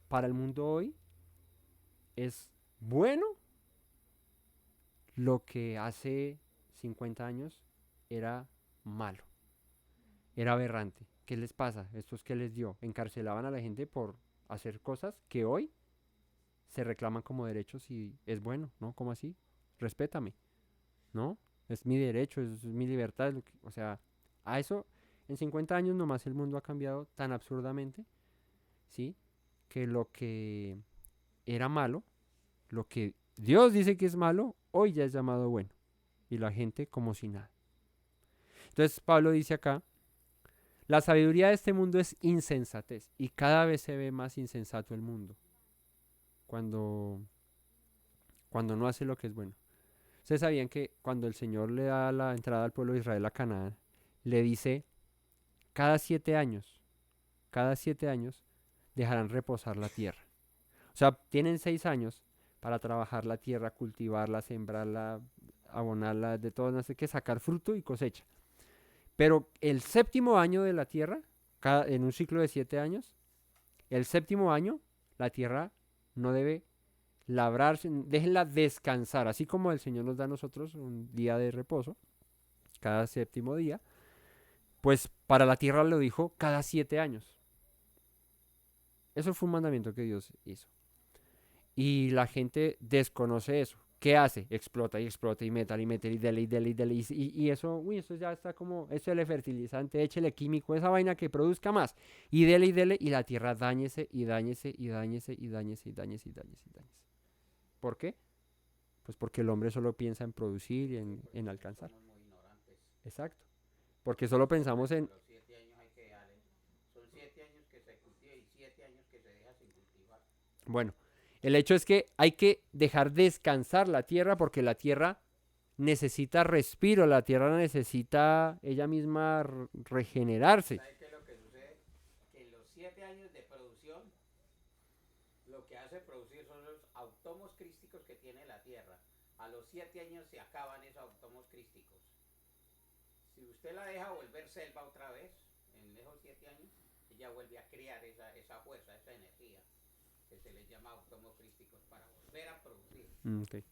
Para el mundo hoy es bueno lo que hace 50 años era malo, era aberrante. ¿Qué les pasa? ¿Estos qué les dio? Encarcelaban a la gente por hacer cosas que hoy se reclaman como derechos y es bueno, ¿no? ¿Cómo así? Respétame, ¿no? Es mi derecho, es mi libertad. O sea, a eso en 50 años nomás el mundo ha cambiado tan absurdamente, ¿sí? Que lo que era malo, lo que Dios dice que es malo, hoy ya es llamado bueno. Y la gente como si nada. Entonces Pablo dice acá, la sabiduría de este mundo es insensatez y cada vez se ve más insensato el mundo cuando, cuando no hace lo que es bueno. Ustedes sabían que cuando el Señor le da la entrada al pueblo de Israel a Canaán, le dice, cada 7 años, cada 7 años dejarán reposar la tierra. O sea, tienen 6 años para trabajar la tierra, cultivarla, sembrarla, abonarla, de todo, no sé qué, sacar fruto y cosecha. Pero el séptimo año de la tierra, en un ciclo de 7 años, el séptimo año, la tierra no debe labrarse, déjenla descansar, así como el Señor nos da a nosotros un día de reposo, cada séptimo día, pues para la tierra lo dijo cada 7 años. Eso fue un mandamiento que Dios hizo. Y la gente desconoce eso. ¿Qué hace? Explota y explota y meta y mete y dele y dele y dele. Y eso, uy, eso ya está como, échele fertilizante, échele químico, esa vaina que produzca más. Y dele y la tierra dáñese y dáñese y dáñese y dáñese y dáñese y dáñese y dáñese. ¿Por qué? Pues porque el hombre solo piensa en producir y en alcanzar. Somos muy ignorantes. Exacto. Porque solo pensamos en, Los 7 años hay que darle. Son 7 años que se cultiva y 7 años que se deja sin cultivar. bueno, el hecho es que hay que dejar descansar la tierra porque la tierra necesita respiro, la tierra necesita ella misma regenerarse. ¿Sabe qué es lo que sucede? Que en los 7 años de producción, lo que hace producir son los automos crísticos que tiene la tierra. A los 7 años se acaban esos automos crísticos. Si usted la deja volver selva otra vez, en esos 7 años, ella vuelve a crear esa fuerza, esa energía, que se les llama automos crísticos, para volver a producir. Okay.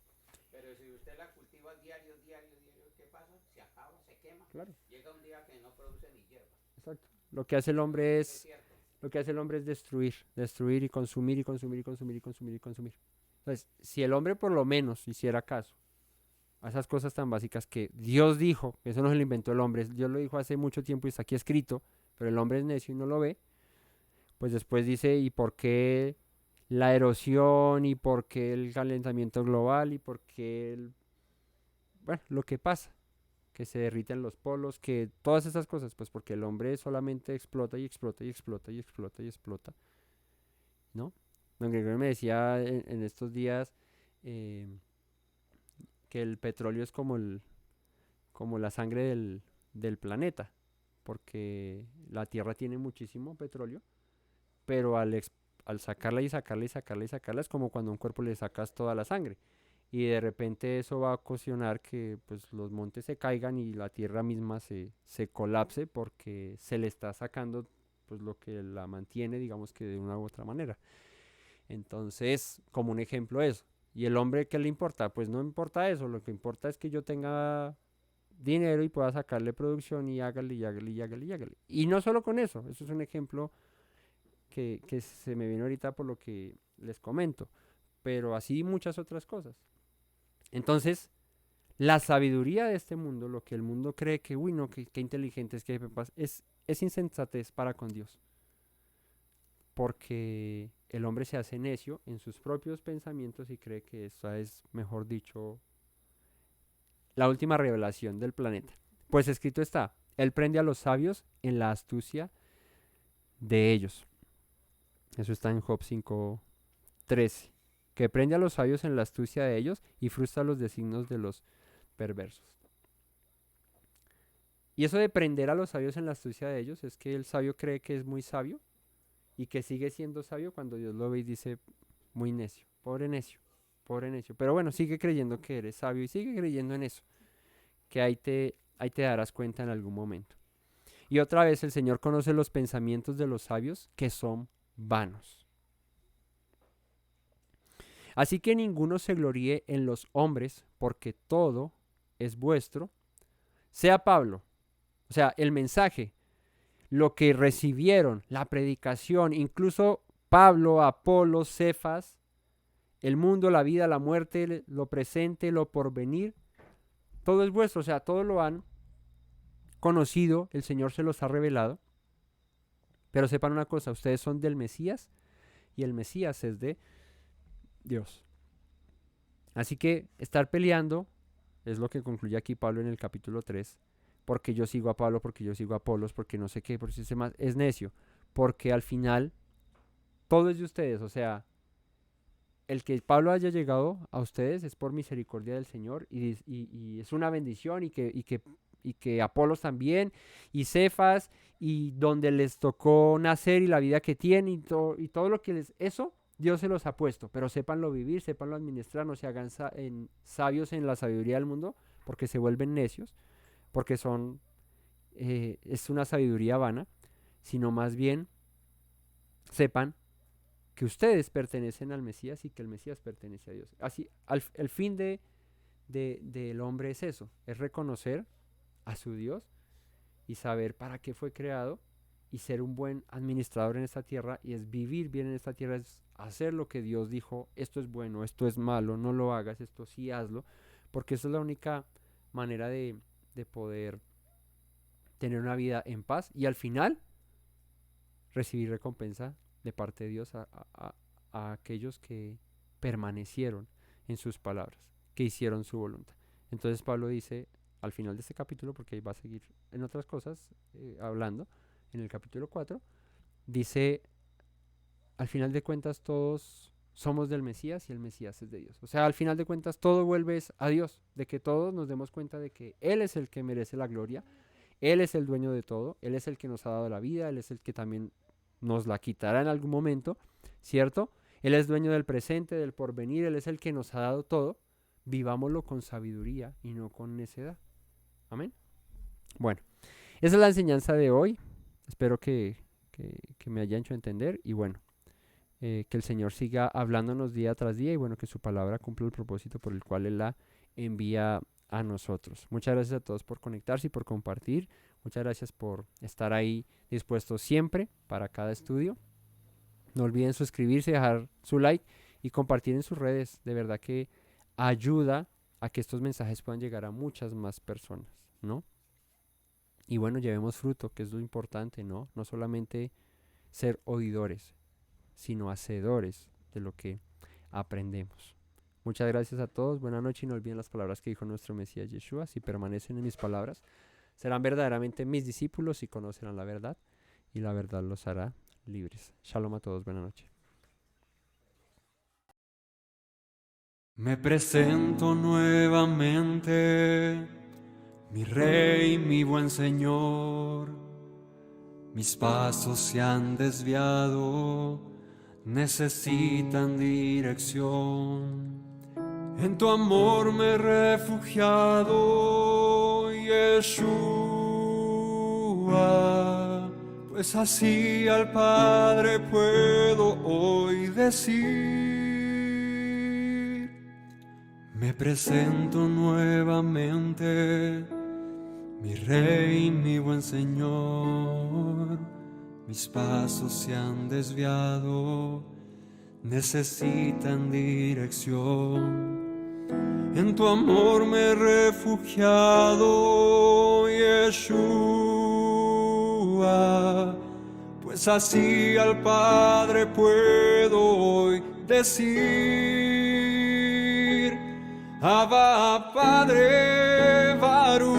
Pero si usted la cultiva diario, ¿qué pasa? Se acaba, se quema. Claro. Llega un día que no produce ni hierba. Exacto. Lo que hace el hombre es destruir, destruir y consumir y consumir y consumir y consumir y consumir. Entonces, si el hombre por lo menos hiciera caso a esas cosas tan básicas que Dios dijo, eso no se lo inventó el hombre, Dios lo dijo hace mucho tiempo y está aquí escrito, pero el hombre es necio y no lo ve, pues después dice, ¿y por qué la erosión? ¿Y por qué el calentamiento global? ¿Y por qué bueno, lo que pasa? Que se derriten los polos, que todas esas cosas, pues porque el hombre solamente explota y explota y explota y explota y explota, ¿no? Don Gregorio me decía en estos días eh, que el petróleo es como la sangre del planeta, porque la Tierra tiene muchísimo petróleo, pero al sacarla y sacarla y sacarla y sacarla es como cuando a un cuerpo le sacas toda la sangre. Y de repente eso va a ocasionar que pues, los montes se caigan y la tierra misma se colapse porque se le está sacando pues, lo que la mantiene, digamos que de una u otra manera. Entonces, como un ejemplo eso. ¿Y el hombre qué le importa? Pues no importa eso, lo que importa es que yo tenga dinero y pueda sacarle producción y hágale y hágale y hágale y hágale. Y no solo con eso, eso es un ejemplo que se me viene ahorita por lo que les comento, pero así muchas otras cosas. Entonces, la sabiduría de este mundo, lo que el mundo cree que, uy, no, que inteligente es que es insensatez para con Dios. Porque el hombre se hace necio en sus propios pensamientos y cree que esta es, mejor dicho, la última revelación del planeta. Pues escrito está, Él prende a los sabios en la astucia de ellos. Eso está en Job 5:13. Que prende a los sabios en la astucia de ellos y frustra los designios de los perversos. Y eso de prender a los sabios en la astucia de ellos es que el sabio cree que es muy sabio y que sigue siendo sabio cuando Dios lo ve y dice, muy necio, pobre necio, pobre necio. Pero bueno, sigue creyendo que eres sabio y sigue creyendo en eso, que ahí te darás cuenta en algún momento. Y otra vez el Señor conoce los pensamientos de los sabios que son vanos. Así que ninguno se gloríe en los hombres, porque todo es vuestro, sea Pablo, o sea, el mensaje, lo que recibieron, la predicación, incluso Pablo, Apolo, Cefas, el mundo, la vida, la muerte, lo presente, lo porvenir, todo es vuestro, o sea, todo lo han conocido, el Señor se los ha revelado. Pero sepan una cosa, ustedes son del Mesías y el Mesías es de Dios. Así que estar peleando es lo que concluye aquí Pablo en el capítulo 3. Porque yo sigo a Pablo, porque yo sigo a Apolos, porque no sé qué, por si se más, es necio. Porque al final todo es de ustedes, o sea, el que Pablo haya llegado a ustedes es por misericordia del Señor y es una bendición y que Apolos también y Cefas y donde les tocó nacer y la vida que tienen y todo lo que les... Eso Dios se los ha puesto, pero sépanlo vivir, sépanlo administrar, no se hagan sabios en la sabiduría del mundo porque se vuelven necios, porque es una sabiduría vana, sino más bien sepan que ustedes pertenecen al Mesías y que el Mesías pertenece a Dios. Así, el fin del hombre es eso, es reconocer a su Dios y saber para qué fue creado y ser un buen administrador en esta tierra, y es vivir bien en esta tierra, es hacer lo que Dios dijo, esto es bueno, esto es malo, no lo hagas, esto sí hazlo, porque esa es la única manera de poder tener una vida en paz y al final recibir recompensa de parte de Dios a aquellos que permanecieron en sus palabras, que hicieron su voluntad. Entonces Pablo dice al final de este capítulo, porque ahí va a seguir en otras cosas hablando, en el capítulo 4, dice, al final de cuentas todos somos del Mesías y el Mesías es de Dios. O sea, al final de cuentas todo vuelve a Dios, de que todos nos demos cuenta de que Él es el que merece la gloria, Él es el dueño de todo, Él es el que nos ha dado la vida, Él es el que también nos la quitará en algún momento, ¿cierto? Él es dueño del presente, del porvenir, Él es el que nos ha dado todo. Vivámoslo con sabiduría y no con necedad. Amén. Bueno, esa es la enseñanza de hoy. Espero que me haya hecho entender y bueno, que el Señor siga hablándonos día tras día y bueno, que su palabra cumpla el propósito por el cual Él la envía a nosotros. Muchas gracias a todos por conectarse y por compartir. Muchas gracias por estar ahí dispuestos siempre para cada estudio. No olviden suscribirse, dejar su like y compartir en sus redes. De verdad que ayuda a que estos mensajes puedan llegar a muchas más personas, ¿no? Y bueno, llevemos fruto, que es lo importante, ¿no? No solamente ser oidores, sino hacedores de lo que aprendemos. Muchas gracias a todos, buenas noches y no olviden las palabras que dijo nuestro Mesías Yeshua. Si permanecen en mis palabras, serán verdaderamente mis discípulos y conocerán la verdad y la verdad los hará libres. Shalom a todos, buenas noches. Me presento nuevamente, mi Rey, mi buen Señor. Mis pasos se han desviado, necesitan dirección. En tu amor me he refugiado, Yeshua, pues así al Padre puedo hoy decir. Me presento nuevamente, mi Rey, mi buen Señor. Mis pasos se han desviado, necesitan dirección. En tu amor me he refugiado, Yeshua, pues así al Padre puedo hoy decir. Abba, Padre, Baruch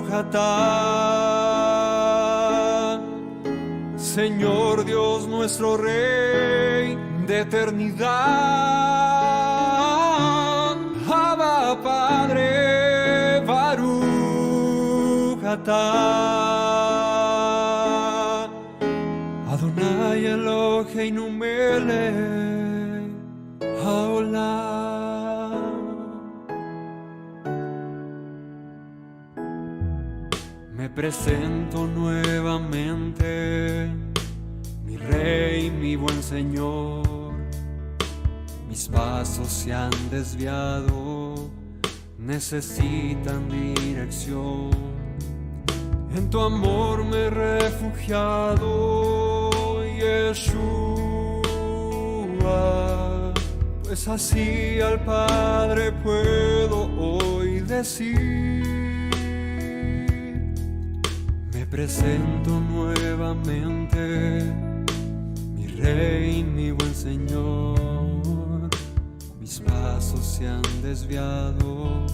atah, Señor Dios nuestro Rey de eternidad. Abba, Padre, Baruch atah, Adonai. Eloheinu melech haolam. Me presento nuevamente, mi Rey, mi buen Señor. Mis pasos se han desviado, necesitan dirección. En tu amor me he refugiado, Yeshua, pues así al Padre puedo hoy decir. Me presento nuevamente, mi Rey, mi buen Señor. Mis pasos se han desviado,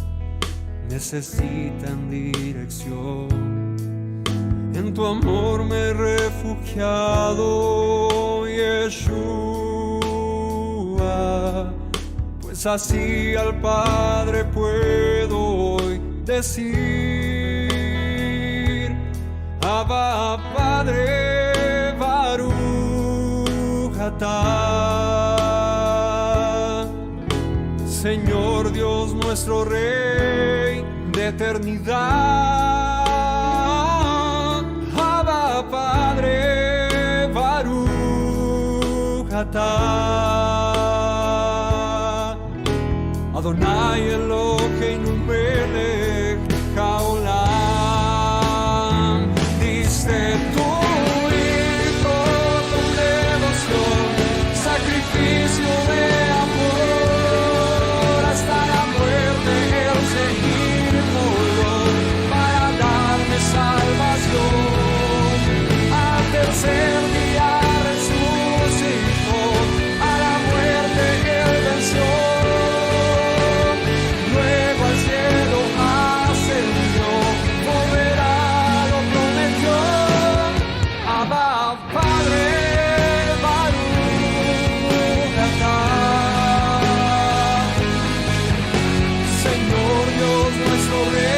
necesitan dirección. En tu amor me he refugiado, Yeshua, pues así al Padre puedo hoy decir. Abba, Padre, Baruch atah. Señor Dios nuestro Rey de eternidad. Abba, Padre, Baruch atah. Adonai Eloheinu melech haolam. Diste tu hijo con devoción, sacrificio de amor, hasta la muerte el seguirlo para darme salvación. Al tercer día resucitó, a la muerte él venció. Luego al cielo ascendió, volverá, lo prometió. Abba, Padre, Baruch atah. Señor Dios nuestro Rey